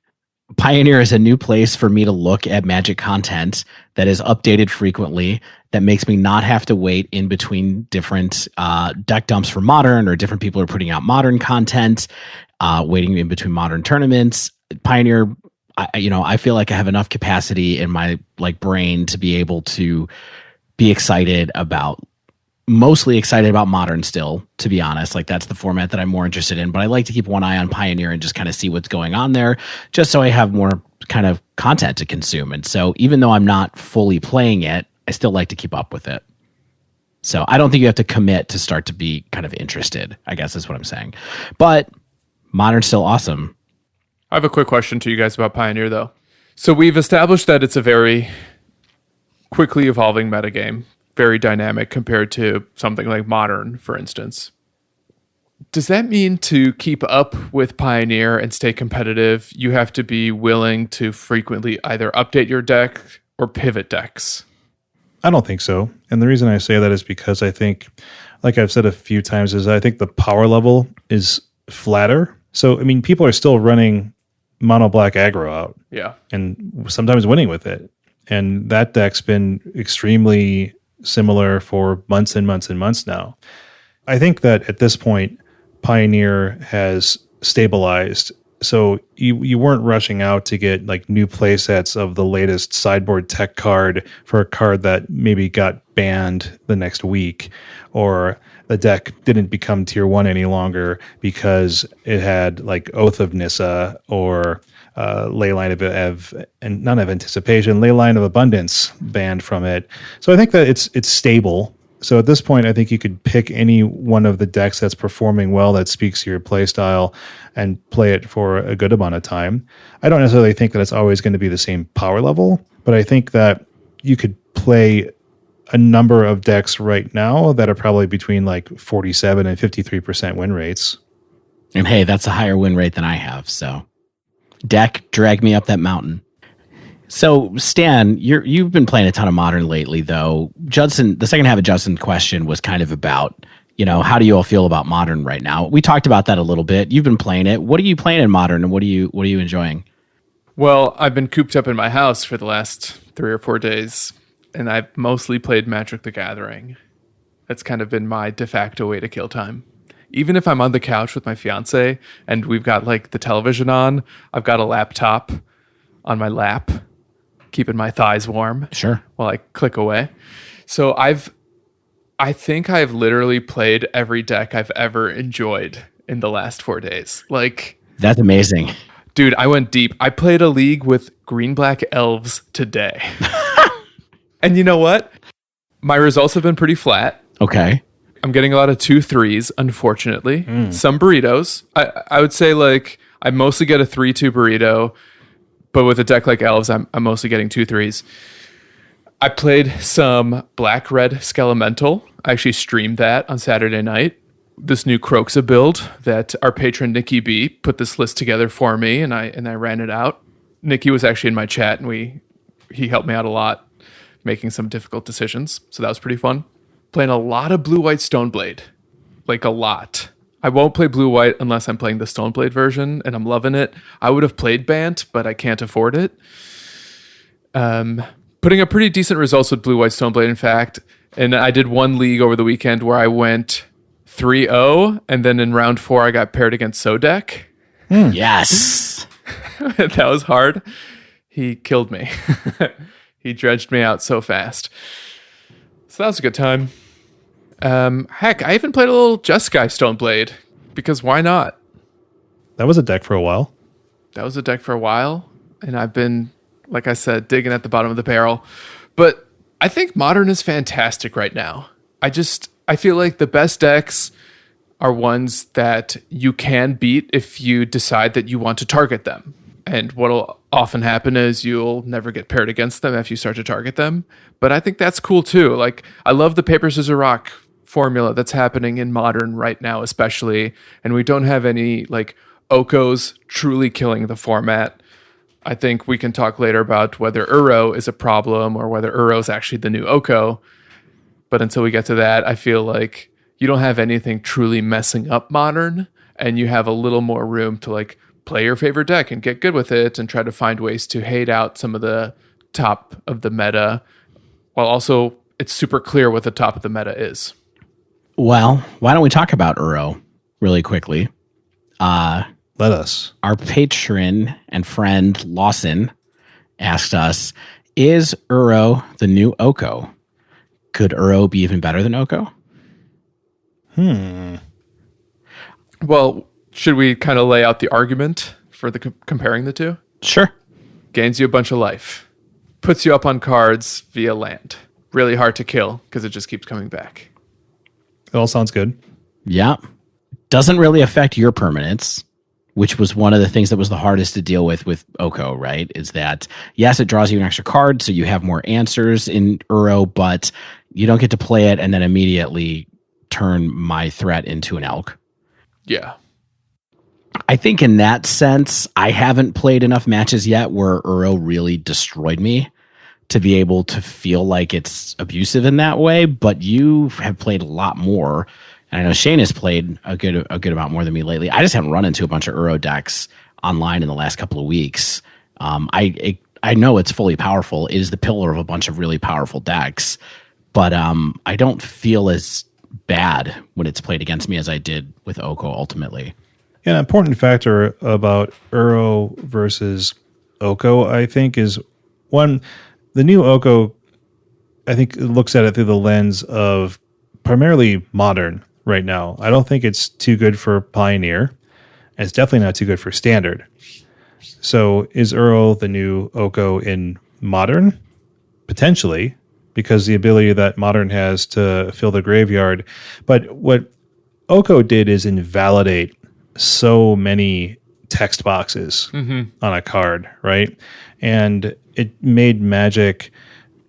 Pioneer is a new place for me to look at Magic content that is updated frequently, that makes me not have to wait in between different deck dumps for Modern, or different people are putting out Modern content, waiting in between Modern tournaments. Pioneer, I feel like I have enough capacity in my brain to be able to be mostly excited about Modern still, to be honest. Like, that's the format that I'm more interested in, but I like to keep one eye on Pioneer and just kind of see what's going on there, just so I have more kind of content to consume. And so even though I'm not fully playing it, I still like to keep up with it. So I don't think you have to commit to start to be kind of interested, I guess is what I'm saying. But Modern's still awesome. I have a quick question to you guys about Pioneer, though. So we've established that it's a very quickly evolving metagame, very dynamic compared to something like Modern, for instance. Does that mean to keep up with Pioneer and stay competitive, you have to be willing to frequently either update your deck or pivot decks? I don't think so. And the reason I say that is because I think, like I've said a few times, is I think the power level is flatter. So, I mean, people are still running mono black aggro out. Yeah. And sometimes winning with it. And that deck's been extremely similar for months and months and months now. I think that at this point, Pioneer has stabilized. So you weren't rushing out to get like new play sets of the latest sideboard tech card for a card that maybe got banned the next week, or the deck didn't become tier 1 any longer because it had like Oath of Nissa or Leyline of Anticipation, Leyline of Abundance banned from it. So I think that it's stable. So at this point, I think you could pick any one of the decks that's performing well, that speaks to your play style, and play it for a good amount of time. I don't necessarily think that it's always going to be the same power level, but I think that you could play a number of decks right now that are probably between like 47 and 53% win rates. And hey, that's a higher win rate than I have. So deck, drag me up that mountain. So Stan, you've been playing a ton of Modern lately, though. Judson, the second half of Judson's question was kind of about, how do you all feel about Modern right now? We talked about that a little bit. You've been playing it. What are you playing in Modern, and what are you enjoying? Well, I've been cooped up in my house for the last 3 or 4 days, and I've mostly played Magic the Gathering. It's kind of been my de facto way to kill time. Even if I'm on the couch with my fiance and we've got like the television on, I've got a laptop on my lap, keeping my thighs warm. Sure. While I click away. So I think I've literally played every deck I've ever enjoyed in the last 4 days. Like, that's amazing. Dude, I went deep. I played a league with green-black elves today. And you know what? My results have been pretty flat. Okay. I'm getting a lot of 2-3s, unfortunately. Some burritos. I would say, like, I mostly get a 3-2 burrito, but with a deck like elves, I'm mostly getting 2-3s. I played some black-red Skelemental. I actually streamed that on Saturday night. This new Croxa build that our patron Nikki B put this list together for me, and I ran it out. Nikki was actually in my chat, and he helped me out a lot, making some difficult decisions. So that was pretty fun. Playing a lot of Blue-White Stoneblade, like a lot. I won't play Blue-White unless I'm playing the Stoneblade version, and I'm loving it. I would have played Bant, but I can't afford it. Putting up pretty decent results with Blue-White Stoneblade, in fact. And I did one league over the weekend where I went 3-0, and then in round 4, I got paired against Sodek. Yes. That was hard. He killed me. He dredged me out so fast. So that was a good time. Heck, I even played a little Jeskai Stoneblade, because why not? That was a deck for a while. That was a deck for a while, and I've been, like I said, digging at the bottom of the barrel. But I think Modern is fantastic right now. I feel like the best decks are ones that you can beat if you decide that you want to target them. And what'll often happen is you'll never get paired against them if you start to target them. But I think that's cool too. Like, I love the paper, scissors, rock formula that's happening in Modern right now, especially. And we don't have any like Okos truly killing the format. I think we can talk later about whether Uro is a problem or whether Uro is actually the new Oko. But until we get to that, I feel like you don't have anything truly messing up Modern, and you have a little more room to like play your favorite deck and get good with it and try to find ways to hate out some of the top of the meta, while also it's super clear what the top of the meta is. Well, why don't we talk about Uro really quickly? Let us. Our patron and friend Lawson asked us, is Uro the new Oko? Could Uro be even better than Oko? Well, should we kind of lay out the argument for the comparing the two? Sure. Gains you a bunch of life. Puts you up on cards via land. Really hard to kill because it just keeps coming back. It all sounds good. Yeah. Doesn't really affect your permanence, which was one of the things that was the hardest to deal with Oko, right? Is that, yes, it draws you an extra card, so you have more answers in Uro, but you don't get to play it and then immediately turn my threat into an elk. Yeah. I think in that sense, I haven't played enough matches yet where Uro really destroyed me to be able to feel like it's abusive in that way, but you have played a lot more. And I know Shane has played a good amount more than me lately. I just haven't run into a bunch of Uro decks online in the last couple of weeks. I know it's fully powerful. It is the pillar of a bunch of really powerful decks, but I don't feel as bad when it's played against me as I did with Oko ultimately. An important factor about Uro versus Oko, I think, is one, the new Oko, I think, looks at it through the lens of primarily Modern right now. I don't think it's too good for Pioneer. And it's definitely not too good for Standard. So is Uro the new Oko in Modern? Potentially, because the ability that Modern has to fill the graveyard. But what Oko did is invalidate so many text boxes on a card, right? And it made Magic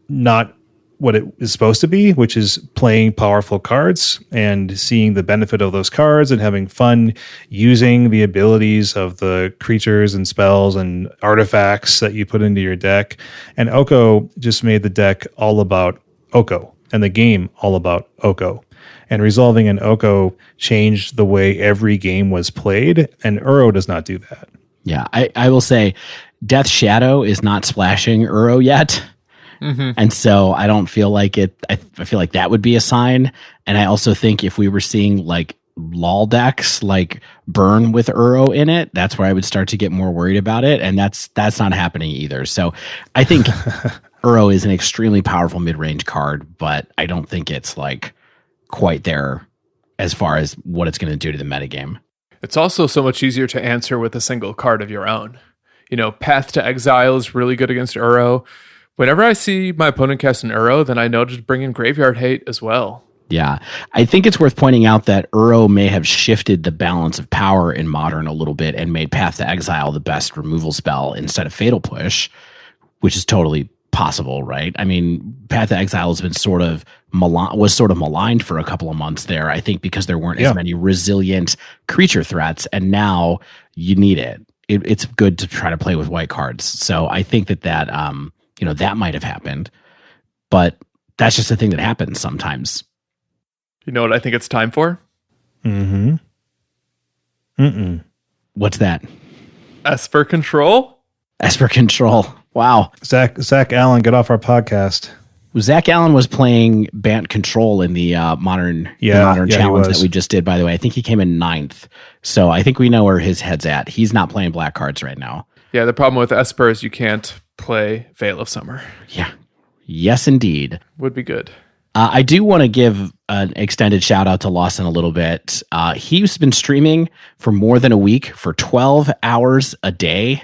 not what it is supposed to be, which is playing powerful cards and seeing the benefit of those cards and having fun using the abilities of the creatures and spells and artifacts that you put into your deck. And Oko just made the deck all about Oko and the game all about Oko. And resolving an Oko changed the way every game was played, and Uro does not do that. Yeah, I will say Death Shadow is not splashing Uro yet. And so I don't feel like it. I feel like that would be a sign. And I also think if we were seeing like lol decks like burn with Uro in it, that's where I would start to get more worried about it. And that's not happening either. So I think Uro is an extremely powerful mid-range card, but I don't think it's like quite there as far as what it's going to do to the metagame. It's also so much easier to answer with a single card of your own. Path to Exile is really good against Uro. Whenever I see my opponent cast an Uro, then I know to bring in Graveyard Hate as well. Yeah. I think it's worth pointing out that Uro may have shifted the balance of power in Modern a little bit and made Path to Exile the best removal spell instead of Fatal Push, which is totally possible, right? I mean, Path to Exile has been sort of maligned for a couple of months there, I think, because there weren't as many resilient creature threats, and now you need it. It's good to try to play with white cards. So I think that that might have happened, but that's just a thing that happens sometimes. You know what I think it's time for? What's that? Esper Control? Esper Control. Wow. Zach Allen, get off our podcast. Zach Allen was playing Bant Control in the modern challenge that we just did, by the way. I think he came in 9th. So I think we know where his head's at. He's not playing black cards right now. Yeah, the problem with Esper is you can't play Veil of Summer. Yeah. Yes, indeed. Would be good. I do want to give an extended shout out to Lawson a little bit. He's been streaming for more than a week for 12 hours a day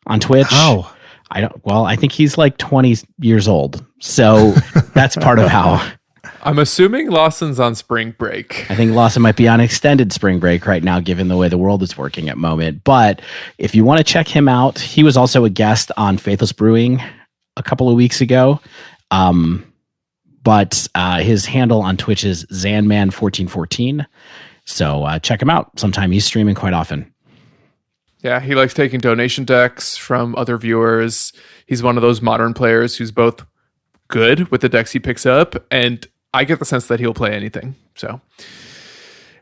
on Twitch. How? I think he's like 20 years old. So that's part of how. I'm assuming Lawson's on spring break. I think Lawson might be on extended spring break right now, given the way the world is working at the moment. But if you want to check him out, he was also a guest on Faithless Brewing a couple of weeks ago. But his handle on Twitch is Zanman1414. So check him out. Sometime he's streaming quite often. Yeah, he likes taking donation decks from other viewers. He's one of those modern players who's both good with the decks he picks up, and I get the sense that he'll play anything. So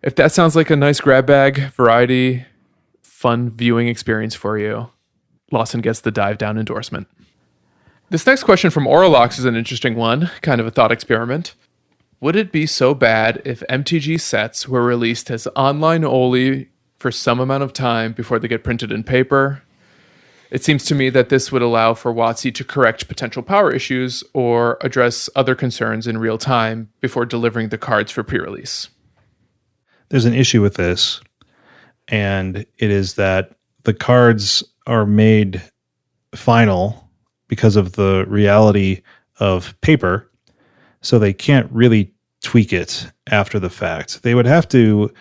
if that sounds like a nice grab bag, variety, fun viewing experience for you, Lawson gets the dive down endorsement. This next question from Oralox is an interesting one, kind of a thought experiment. Would it be so bad if MTG sets were released as online only for some amount of time before they get printed in paper? It seems to me that this would allow for WotC to correct potential power issues or address other concerns in real time before delivering the cards for pre-release. There's an issue with this, and it is that the cards are made final because of the reality of paper, so they can't really tweak it after the fact. They would have to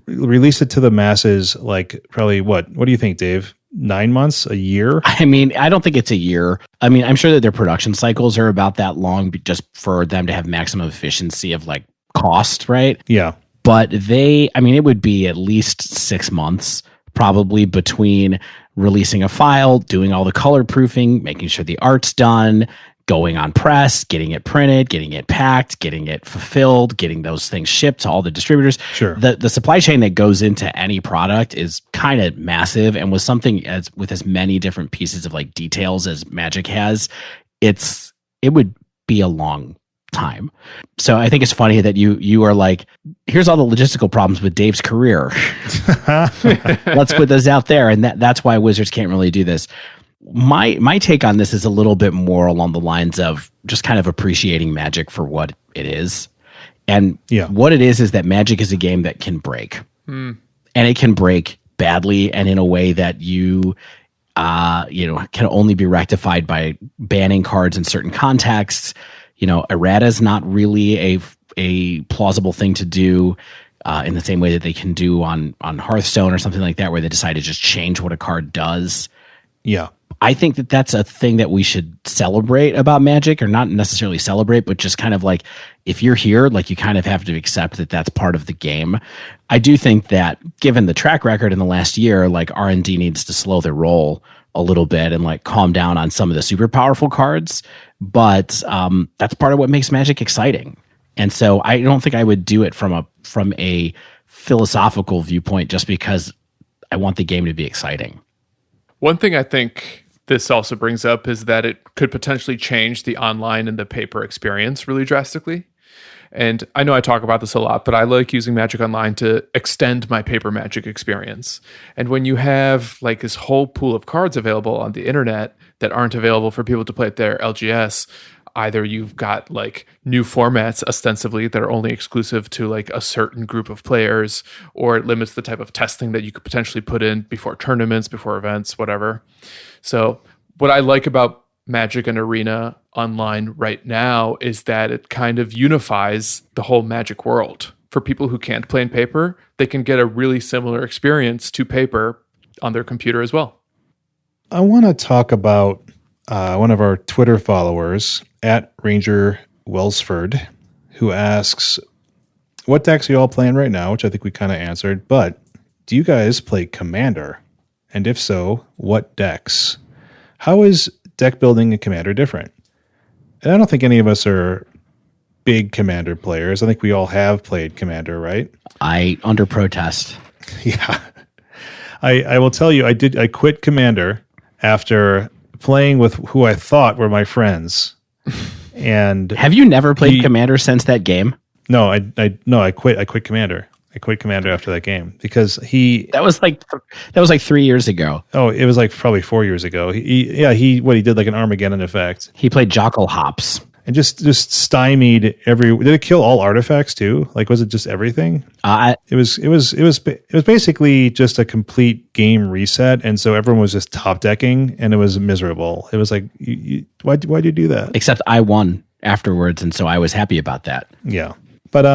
release it to the masses, like probably what do you think, Dave? 9 months, a year? I mean, I don't think it's a year. I mean, I'm sure that their production cycles are about that long just for them to have maximum efficiency of like cost, right? Yeah. But it would be at least 6 months probably between releasing a file, doing all the color proofing, making sure the art's done, going on press, getting it printed, getting it packed, getting it fulfilled, getting those things shipped to all the distributors. Sure. The supply chain that goes into any product is kind of massive, and with something with as many different pieces of like details as Magic has, it would be a long time. So I think it's funny that you are like, here's all the logistical problems with Dave's career. Let's put those out there, and that's why Wizards can't really do this. My take on this is a little bit more along the lines of just kind of appreciating Magic for what it is. And what it is that Magic is a game that can break. And it can break badly and in a way that you can only be rectified by banning cards in certain contexts. Errata is not really a plausible thing to do in the same way that they can do on Hearthstone or something like that, where they decide to just change what a card does. Yeah. I think that that's a thing that we should celebrate about Magic, or not necessarily celebrate, but just kind of like, if you're here, like you kind of have to accept that that's part of the game. I do think that given the track record in the last year, like R&D needs to slow their roll a little bit and like calm down on some of the super powerful cards. But that's part of what makes Magic exciting. And so I don't think I would do it from a philosophical viewpoint just because I want the game to be exciting. One thing I think this also brings up is that it could potentially change the online and the paper experience really drastically. And I know I talk about this a lot, but I like using Magic Online to extend my paper Magic experience. And when you have like this whole pool of cards available on the internet that aren't available for people to play at their LGS, either you've got like new formats ostensibly that are only exclusive to like a certain group of players, or it limits the type of testing that you could potentially put in before tournaments, before events, whatever. So what I like about Magic and Arena Online right now is that it kind of unifies the whole Magic world. For people who can't play in paper, they can get a really similar experience to paper on their computer as well. I want to talk about one of our Twitter followers, at Ranger Wellsford, who asks, what decks are you all playing right now? Which I think we kind of answered, but do you guys play Commander? And if so, what decks? How is deck building in Commander different? And I don't think any of us are big Commander players. I think we all have played Commander, right? I under protest. Yeah. I will tell you, I quit Commander after playing with who I thought were my friends. And have you never played Commander since that game? No, I quit Commander. I quit Commander after that game because that was like 3 years ago. Oh, it was like probably 4 years ago. He did like an Armageddon effect. He played Jockle Hops and just stymied did it kill all artifacts too? Like, was it just everything? It was basically just a complete game reset. And so everyone was just top decking and it was miserable. It was like, why'd you do that? Except I won afterwards. And so I was happy about that. Yeah. But,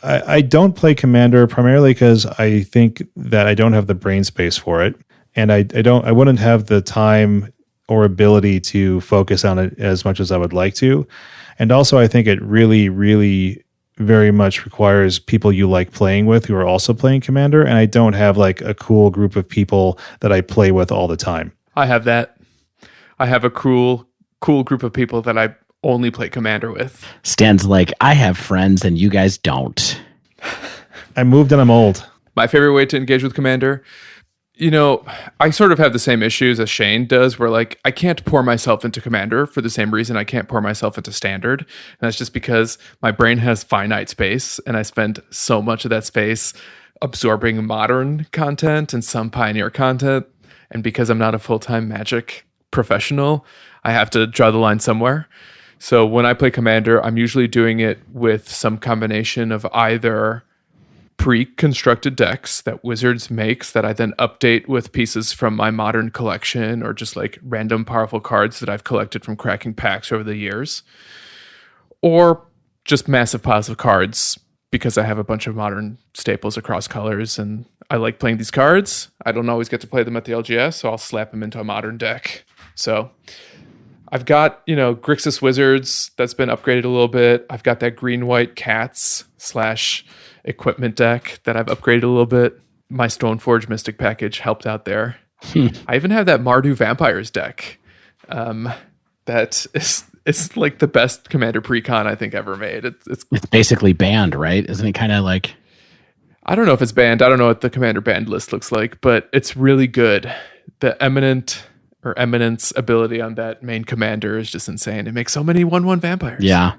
I don't play Commander primarily because I think that I don't have the brain space for it. And I wouldn't have the time or ability to focus on it as much as I would like to. And also I think it really, really very much requires people you like playing with who are also playing Commander. And I don't have like a cool group of people that I play with all the time. I have that. I have a cool group of people that I only play Commander with. Stan's like, I have friends and you guys don't. I moved and I'm old. My favorite way to engage with Commander, I sort of have the same issues as Shane does, where like I can't pour myself into Commander for the same reason I can't pour myself into Standard. And that's just because my brain has finite space and I spend so much of that space absorbing modern content and some Pioneer content. And because I'm not a full-time Magic professional, I have to draw the line somewhere. So when I play Commander, I'm usually doing it with some combination of either pre-constructed decks that Wizards makes that I then update with pieces from my modern collection, or just like random powerful cards that I've collected from cracking packs over the years, or just massive piles of cards because I have a bunch of modern staples across colors and I like playing these cards. I don't always get to play them at the LGS, so I'll slap them into a modern deck. So I've got, Grixis Wizards that's been upgraded a little bit. I've got that green-white cats / equipment deck that I've upgraded a little bit. My Stoneforge Mystic package helped out there. I even have that Mardu Vampires deck. That is like the best Commander pre-con I think ever made. It's basically banned, right? Isn't it kind of like... I don't know if it's banned. I don't know what the Commander banned list looks like, but it's really good. The Eminence ability on that main Commander is just insane. It makes so many 1/1 vampires. Yeah.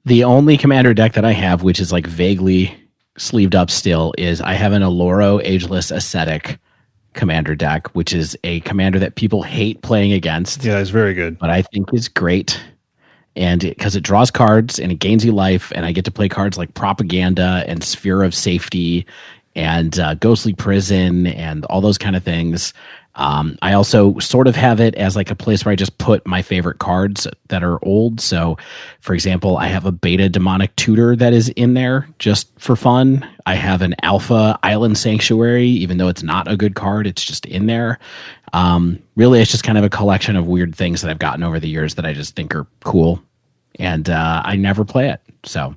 The only Commander deck that I have, which is like vaguely sleeved up still, is I have an Aloro Ageless Ascetic Commander deck, which is a commander that people hate playing against. Yeah, it's very good. But I think is great. And because it draws cards and it gains you life, and I get to play cards like Propaganda and Sphere of Safety and Ghostly Prison and all those kind of things. I also sort of have it as like a place where I just put my favorite cards that are old. So, for example, I have a Beta Demonic Tutor that is in there just for fun. I have an Alpha Island Sanctuary, even though it's not a good card, it's just in there. Really, it's just kind of a collection of weird things that I've gotten over the years that I just think are cool. And I never play it. So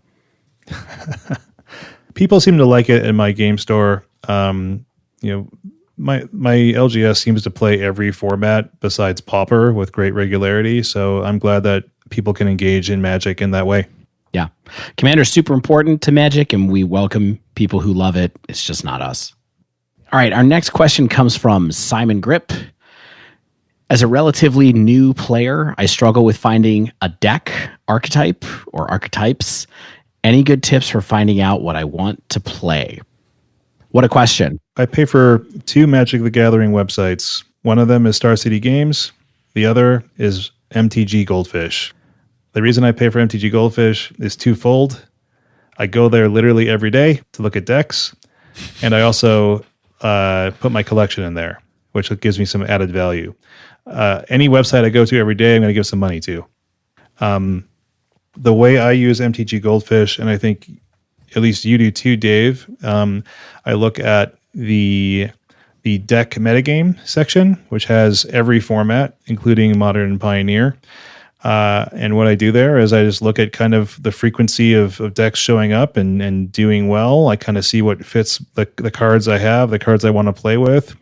people seem to like it in my game store. My LGS seems to play every format besides Pauper with great regularity, so I'm glad that people can engage in Magic in that way. Yeah. Commander is super important to Magic, and we welcome people who love it. It's just not us. All right, our next question comes from Simon Grip. As a relatively new player, I struggle with finding a deck archetype or archetypes. Any good tips for finding out what I want to play? What a question. I pay for 2 Magic the Gathering websites. One of them is Star City Games. The other is MTG Goldfish. The reason I pay for MTG Goldfish is twofold. I go there literally every day to look at decks, and I also put my collection in there, which gives me some added value. Any website I go to every day, I'm going to give some money to. The way I use MTG Goldfish, and I think at least you do too, Dave, I look at the deck metagame section, which has every format, including Modern and Pioneer. And what I do there is I just look at kind of the frequency of decks showing up and doing well. I kind of see what fits the cards I have, the cards I want to play with,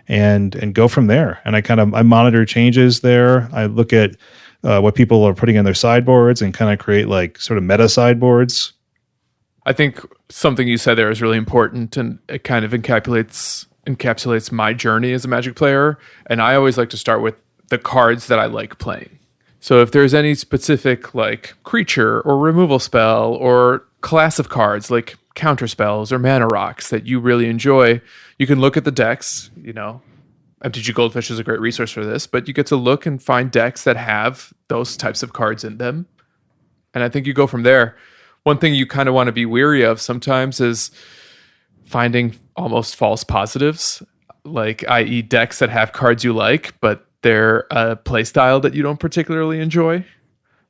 and go from there. And I monitor changes there. I look at what people are putting in their sideboards and kind of create like sort of meta sideboards. I think something you said there is really important, and it kind of encapsulates my journey as a Magic player. And I always like to start with the cards that I like playing. So if there's any specific like creature or removal spell or class of cards like counter spells or mana rocks that you really enjoy, you can look at the decks. You know, MTG Goldfish is a great resource for this, but you get to look and find decks that have those types of cards in them. And I think you go from there. One thing you kind of want to be weary of sometimes is finding almost false positives, like i.e. decks that have cards you like, but they're a play style that you don't particularly enjoy,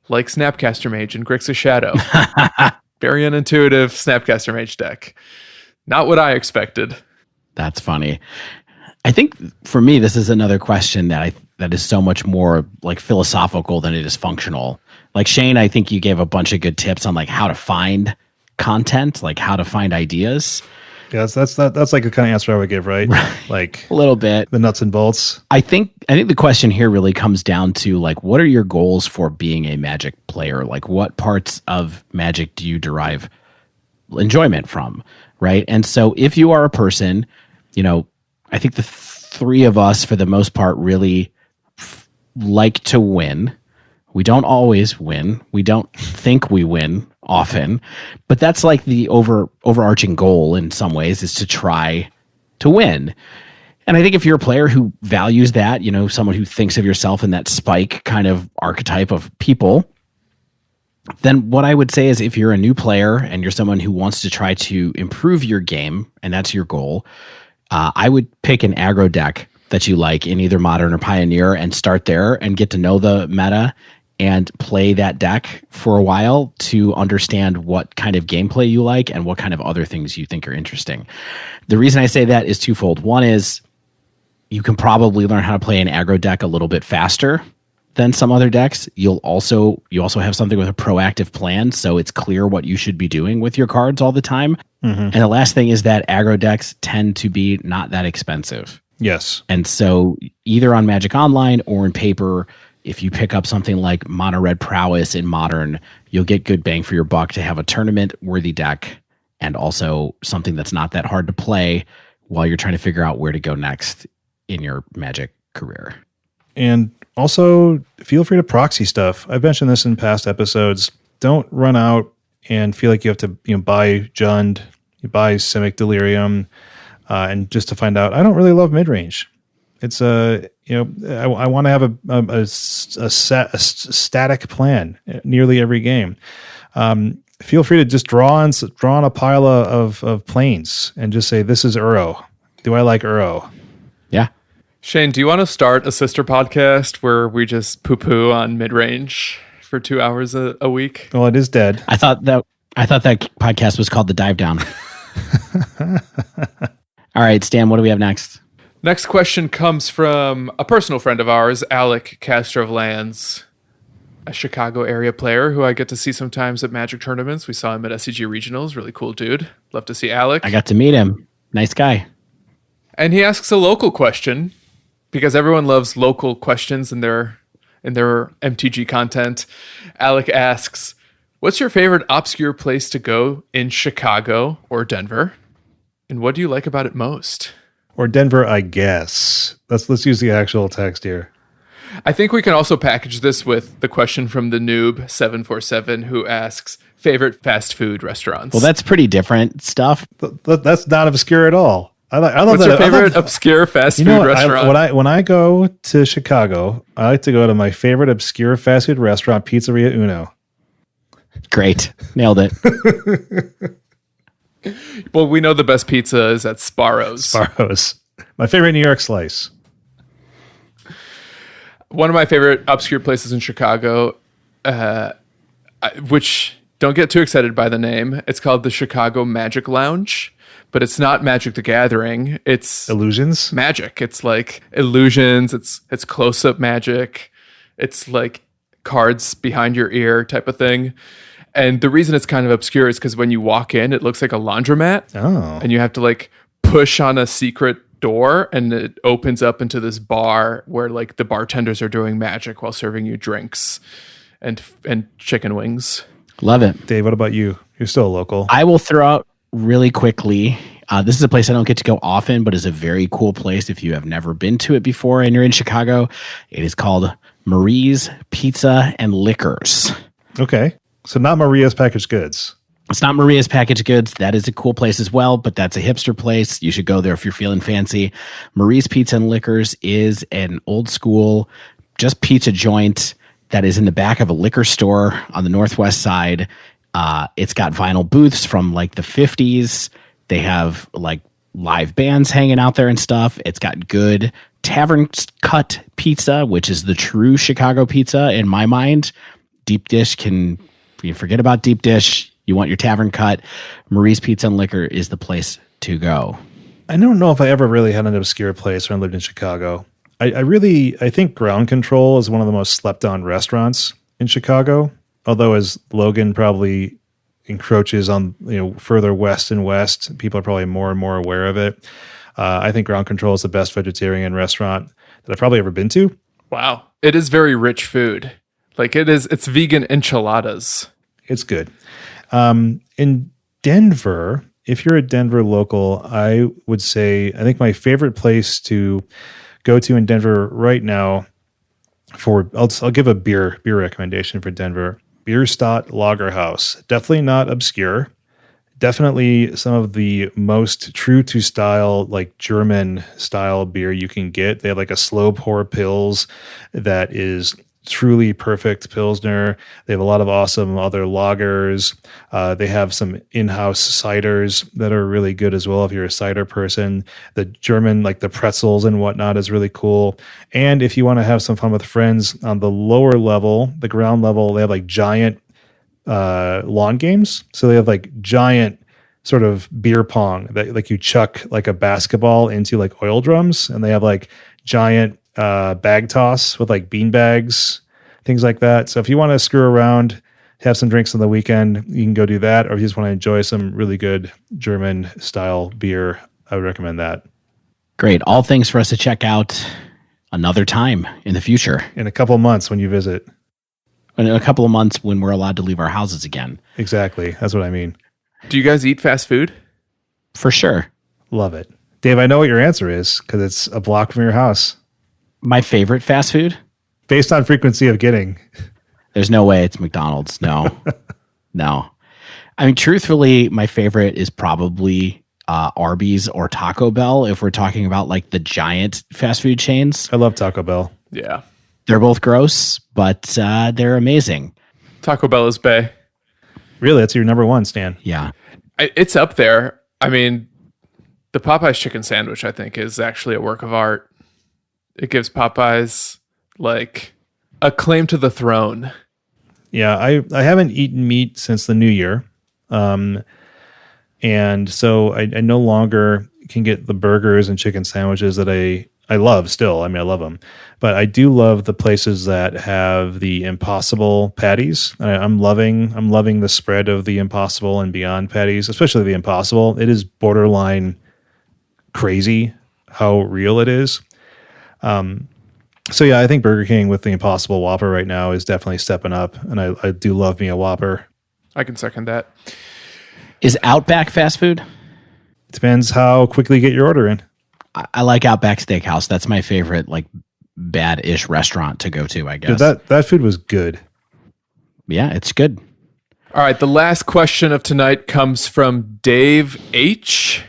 like Snapcaster Mage and Grixis Shadow. Very unintuitive Snapcaster Mage deck. Not what I expected. That's funny. I think for me, this is another question that is so much more like philosophical than it is functional. Like Shane, I think you gave a bunch of good tips on like how to find content, like how to find ideas. Yeah, that's like the kind of answer I would give, right? Like a little bit. The nuts and bolts. I think the question here really comes down to like, what are your goals for being a Magic player? Like what parts of Magic do you derive enjoyment from, right? And so if you are a person, you know, I think the 3 of us for the most part really like to win. We don't always win. We don't think we win often, but that's like the overarching goal in some ways, is to try to win. And I think if you're a player who values that, you know, someone who thinks of yourself in that spike kind of archetype of people, then what I would say is if you're a new player and you're someone who wants to try to improve your game, and that's your goal, I would pick an aggro deck that you like in either Modern or Pioneer and start there and get to know the meta and play that deck for a while to understand what kind of gameplay you like and what kind of other things you think are interesting. The reason I say that is twofold. One is you can probably learn how to play an aggro deck a little bit faster than some other decks. You also have something with a proactive plan, so it's clear what you should be doing with your cards all the time. Mm-hmm. And the last thing is that aggro decks tend to be not that expensive. Yes. And so either on Magic Online or in paper, if you pick up something like Mono Red Prowess in Modern, you'll get good bang for your buck to have a tournament-worthy deck and also something that's not that hard to play while you're trying to figure out where to go next in your Magic career. And also, feel free to proxy stuff. I've mentioned this in past episodes. Don't run out and feel like you have to buy Jund, you buy Simic Delirium, and just to find out, I don't really love midrange. It's I want to have a static plan nearly every game. Feel free to just draw on a pile of planes and just say, this is Uro. Do I like Uro? Yeah. Shane, do you want to start a sister podcast where we just poo-poo on mid-range for 2 hours a week? Well, it is dead. I thought that podcast was called The Dive Down. All right, Stan, what do we have next? Next question comes from a personal friend of ours, Alec Castro of Lands, a Chicago area player who I get to see sometimes at Magic tournaments. We saw him at SCG Regionals. Really cool dude. Love to see Alec. I got to meet him. Nice guy. And he asks a local question because everyone loves local questions in their MTG content. Alec asks, what's your favorite obscure place to go in Chicago or Denver? And what do you like about it most? Or Denver, I guess. Let's use the actual text here. I think we can also package this with the question from the noob 747 who asks favorite fast food restaurants. Well, that's pretty different stuff. That's not obscure at all. I love What's that. your favorite obscure fast food restaurant? When I go to Chicago, I like to go to my favorite obscure fast food restaurant, Pizzeria Uno. Great. Nailed it. Well, we know the best pizza is at Sparrow's. Sparrow's. My favorite New York slice. One of my favorite obscure places in Chicago, which don't get too excited by the name. It's called the Chicago Magic Lounge. But it's not Magic the Gathering. It's illusions. Magic. It's like illusions. It's close-up magic. It's like cards behind your ear type of thing. And the reason it's kind of obscure is because when you walk in, it looks like a laundromat. Oh. And you have to like push on a secret door and it opens up into this bar where like the bartenders are doing magic while serving you drinks and chicken wings. Love it. Dave, what about you? You're still a local. I will throw out really quickly. This is a place I don't get to go often, but is a very cool place if you have never been to it before and you're in Chicago. It is called Marie's Pizza and Liquors. Okay. So not Maria's Packaged Goods. It's not Maria's Packaged Goods. That is a cool place as well, but that's a hipster place. You should go there if you're feeling fancy. Marie's Pizza and Liquors is an old school, just pizza joint that is in the back of a liquor store on the northwest side. It's got vinyl booths from like the 50s. They have like live bands hanging out there and stuff. It's got good tavern cut pizza, which is the true Chicago pizza in my mind. Deep dish you forget about deep dish. You want your tavern cut. Marie's Pizza and Liquor is the place to go. I don't know if I ever really had an obscure place when I lived in Chicago. I think Ground Control is one of the most slept on restaurants in Chicago. Although as Logan probably encroaches on, further west and west, people are probably more and more aware of it. I think Ground Control is the best vegetarian restaurant that I've probably ever been to. Wow. It is very rich food. Like it's vegan enchiladas. It's good. In Denver, if you're a Denver local, I would say, I think my favorite place to go to in Denver right now I'll give a beer recommendation for Denver. Bierstadt Lager House. Definitely not obscure. Definitely some of the most true to style, like German style beer you can get. They have like a slow pour Pils that is truly perfect Pilsner. They have a lot of awesome other lagers. They have some in-house ciders that are really good as well if you're a cider person. The German, like the pretzels and whatnot, is really cool. And if you want to have some fun with friends on the lower level, the ground level, they have like giant lawn games. So they have like giant sort of beer pong that like you chuck like a basketball into like oil drums, and they have like giant bag toss with like bean bags, things like that. So if you want to screw around, have some drinks on the weekend, you can go do that. Or if you just want to enjoy some really good German style beer, I would recommend that. Great. All things for us to check out another time in the future. In a couple of months when you visit. In a couple of months when we're allowed to leave our houses again. Exactly. That's what I mean. Do you guys eat fast food? For sure. Love it. Dave, I know what your answer is because it's a block from your house. My favorite fast food? Based on frequency of getting. There's no way it's McDonald's. No. No. I mean, truthfully, my favorite is probably Arby's or Taco Bell if we're talking about like the giant fast food chains. I love Taco Bell. Yeah. They're both gross, but they're amazing. Taco Bell is bae. Really? That's your number one, Stan? Yeah. It's up there. I mean, the Popeyes chicken sandwich, I think, is actually a work of art. It gives Popeyes like a claim to the throne. Yeah, I haven't eaten meat since the new year. And so I no longer can get the burgers and chicken sandwiches that I love still. I mean, I love them. But I do love the places that have the Impossible patties. I'm loving the spread of the Impossible and Beyond patties, especially the Impossible. It is borderline crazy how real it is. So yeah, I think Burger King with the Impossible Whopper right now is definitely stepping up, and I do love me a Whopper. I can second that. Is Outback fast food? Depends how quickly you get your order in. I like Outback Steakhouse. That's my favorite, like bad-ish restaurant to go to, I guess. Dude, that food was good. Yeah, it's good. All right, the last question of tonight comes from Dave H.,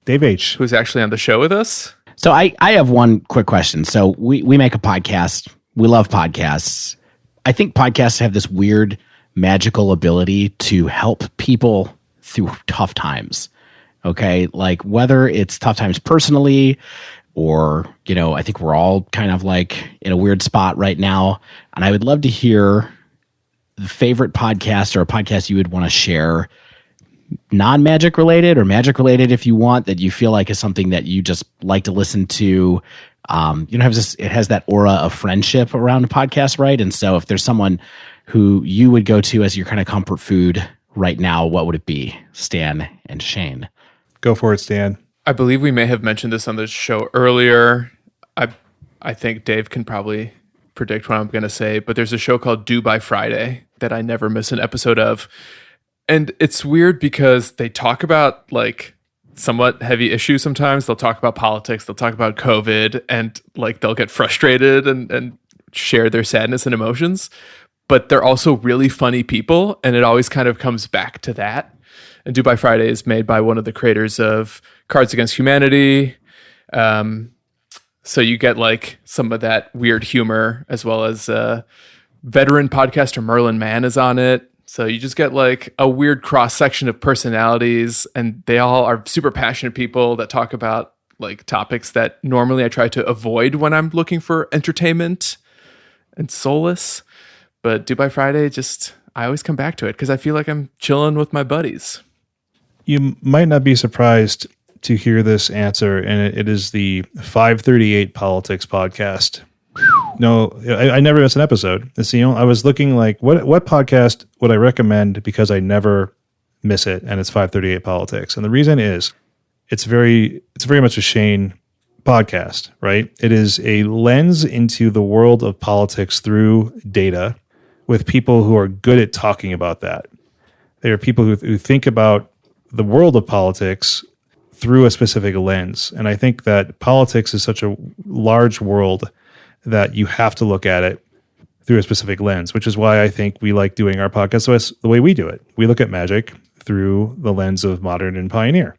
Dave H., who's actually on the show with us. So I have one quick question. So we make a podcast. We love podcasts. I think podcasts have this weird magical ability to help people through tough times. Okay. Like whether it's tough times personally or, I think we're all kind of like in a weird spot right now. And I would love to hear the favorite podcast or a podcast you would want to share, non-magic related or magic related if you want, that you feel like is something that you just like to listen to. It has that aura of friendship around a podcast, right? And so if there's someone who you would go to as your kind of comfort food right now, what would it be? Stan and Shane. Go for it, Stan. I believe we may have mentioned this on the show earlier. I think Dave can probably predict what I'm going to say, but there's a show called Do by Friday that I never miss an episode of. And it's weird because they talk about like somewhat heavy issues sometimes. They'll talk about politics, they'll talk about COVID, and like they'll get frustrated and share their sadness and emotions. But they're also really funny people, and it always kind of comes back to that. And Do by Friday is made by one of the creators of Cards Against Humanity. So you get like some of that weird humor, as well as veteran podcaster Merlin Mann is on it. So you just get like a weird cross section of personalities, and they all are super passionate people that talk about like topics that normally I try to avoid when I'm looking for entertainment and solace. But Do by Friday, I always come back to it because I feel like I'm chilling with my buddies. You might not be surprised to hear this answer, and it is the 538 Politics podcast. No, I never miss an episode. I was looking like what podcast would I recommend because I never miss it, and it's 538 Politics. And the reason is it's very much a Shane podcast, right? It is a lens into the world of politics through data with people who are good at talking about that. They are people who think about the world of politics through a specific lens. And I think that politics is such a large world that you have to look at it through a specific lens, which is why I think we like doing our podcast the way we do it. We look at magic through the lens of modern and pioneer.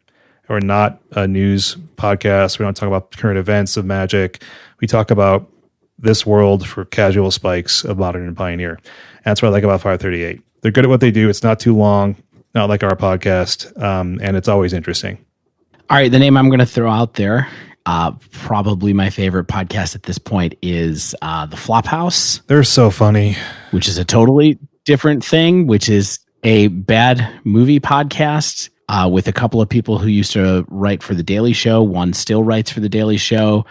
We're not a news podcast. We don't talk about current events of magic. We talk about this world for casual spikes of modern and pioneer. And that's what I like about 538. They're good at what they do. It's not too long, not like our podcast, and it's always interesting. All right, the name I'm going to throw out there, probably my favorite podcast at this point, is The Flophouse. They're so funny. Which is a totally different thing, which is a bad movie podcast with a couple of people who used to write for The Daily Show. One still writes for The Daily Show,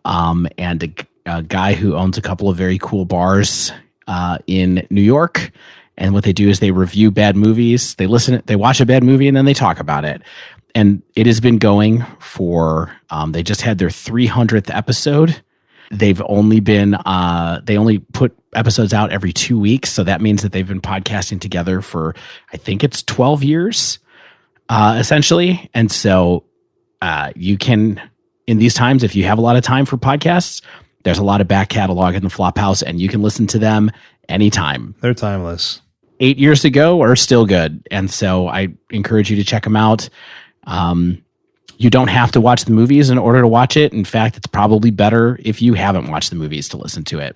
and a guy who owns a couple of very cool bars in New York. And what they do is they review bad movies. They watch a bad movie, and then they talk about it. And it has been going for, they just had their 300th episode. They've only been, they only put episodes out every 2 weeks. So that means that they've been podcasting together for, I think it's 12 years, essentially. And so you can, in these times, if you have a lot of time for podcasts, there's a lot of back catalog in the Flophouse, and you can listen to them anytime. They're timeless. 8 years ago are still good. And so I encourage you to check them out. You don't have to watch the movies in order to watch it. In fact, it's probably better if you haven't watched the movies to listen to it.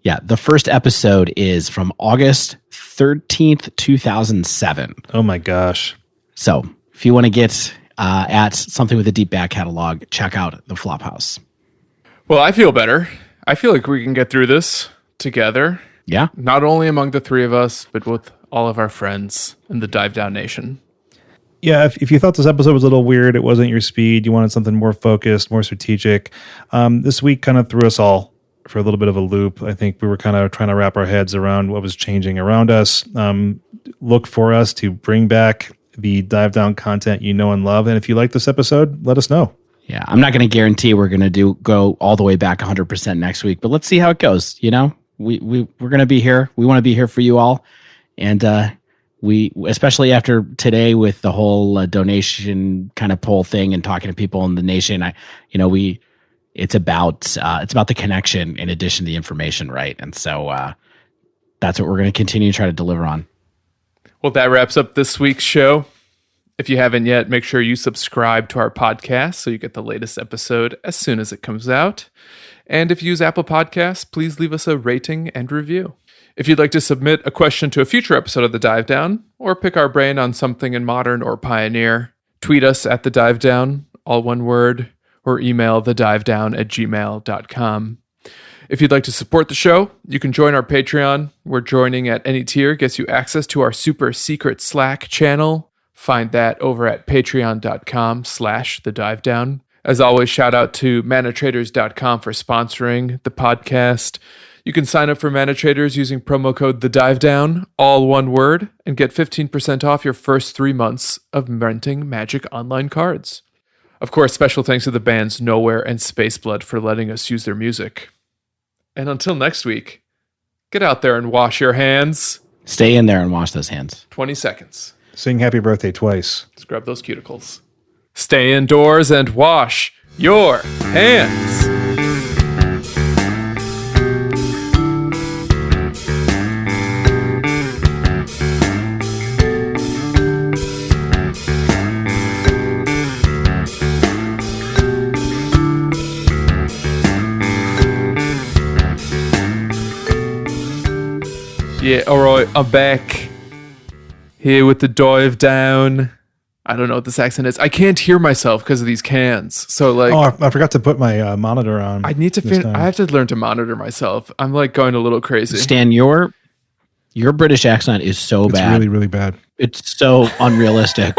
Yeah, the first episode is from August 13th, 2007. Oh my gosh. So if you want to get at something with a deep back catalog, check out The Flophouse. Well, I feel better. I feel like we can get through this together. Yeah. Not only among the three of us, but with all of our friends in the Dive Down Nation. Yeah, if you thought this episode was a little weird, it wasn't your speed, you wanted something more focused, more strategic, this week kind of threw us all for a little bit of a loop. I think we were kind of trying to wrap our heads around what was changing around us. Look for us to bring back the Dive Down content you know and love. And if you like this episode, let us know. Yeah, I'm not going to guarantee we're going to go all the way back 100% next week, but let's see how it goes. You know, we're going to be here. We want to be here for you all. And we, especially after today with the whole donation kind of poll thing and talking to people in the nation, it's about the connection in addition to the information, right? And so that's what we're going to continue to try to deliver on. Well, that wraps up this week's show. If you haven't yet, make sure you subscribe to our podcast so you get the latest episode as soon as it comes out. And if you use Apple Podcasts, please leave us a rating and review. If you'd like to submit a question to a future episode of The Dive Down, or pick our brain on something in modern or pioneer, tweet us at The Dive Down, all one word, or email thedivedown@gmail.com. If you'd like to support the show, you can join our Patreon, where joining at any tier gets you access to our super secret Slack channel. Find that over at patreon.com/thedivedown. As always, shout out to manatraders.com for sponsoring the podcast. You can sign up for Mana Traders using promo code TheDiveDown, all one word, and get 15% off your first 3 months of renting Magic Online cards. Of course, special thanks to the bands Nowhere and Spaceblood for letting us use their music. And until next week, get out there and wash your hands. Stay in there and wash those hands. 20 seconds. Sing happy birthday twice. Scrub those cuticles. Stay indoors and wash your hands. Yeah, alright, I'm back. Here with the dive down. I don't know what this accent is. I can't hear myself because of these cans. So like, I forgot to put my monitor on. I need to. I have to learn to monitor myself. I'm like going a little crazy. Stan, your British accent is so bad. It's really, really bad. It's so unrealistic.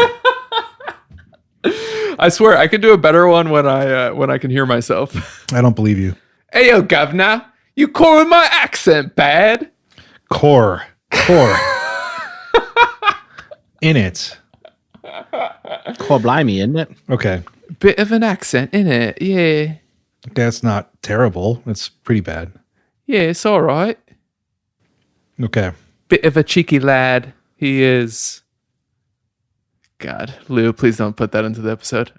I swear I could do a better one when I can hear myself. I don't believe you. Hey, yo, governor, you calling my accent bad? Core. In it. Core blimey, isn't it? Okay. Bit of an accent, innit? Yeah. That's not terrible. It's pretty bad. Yeah, it's all right. Okay. Bit of a cheeky lad. He is. God, Lou, please don't put that into the episode.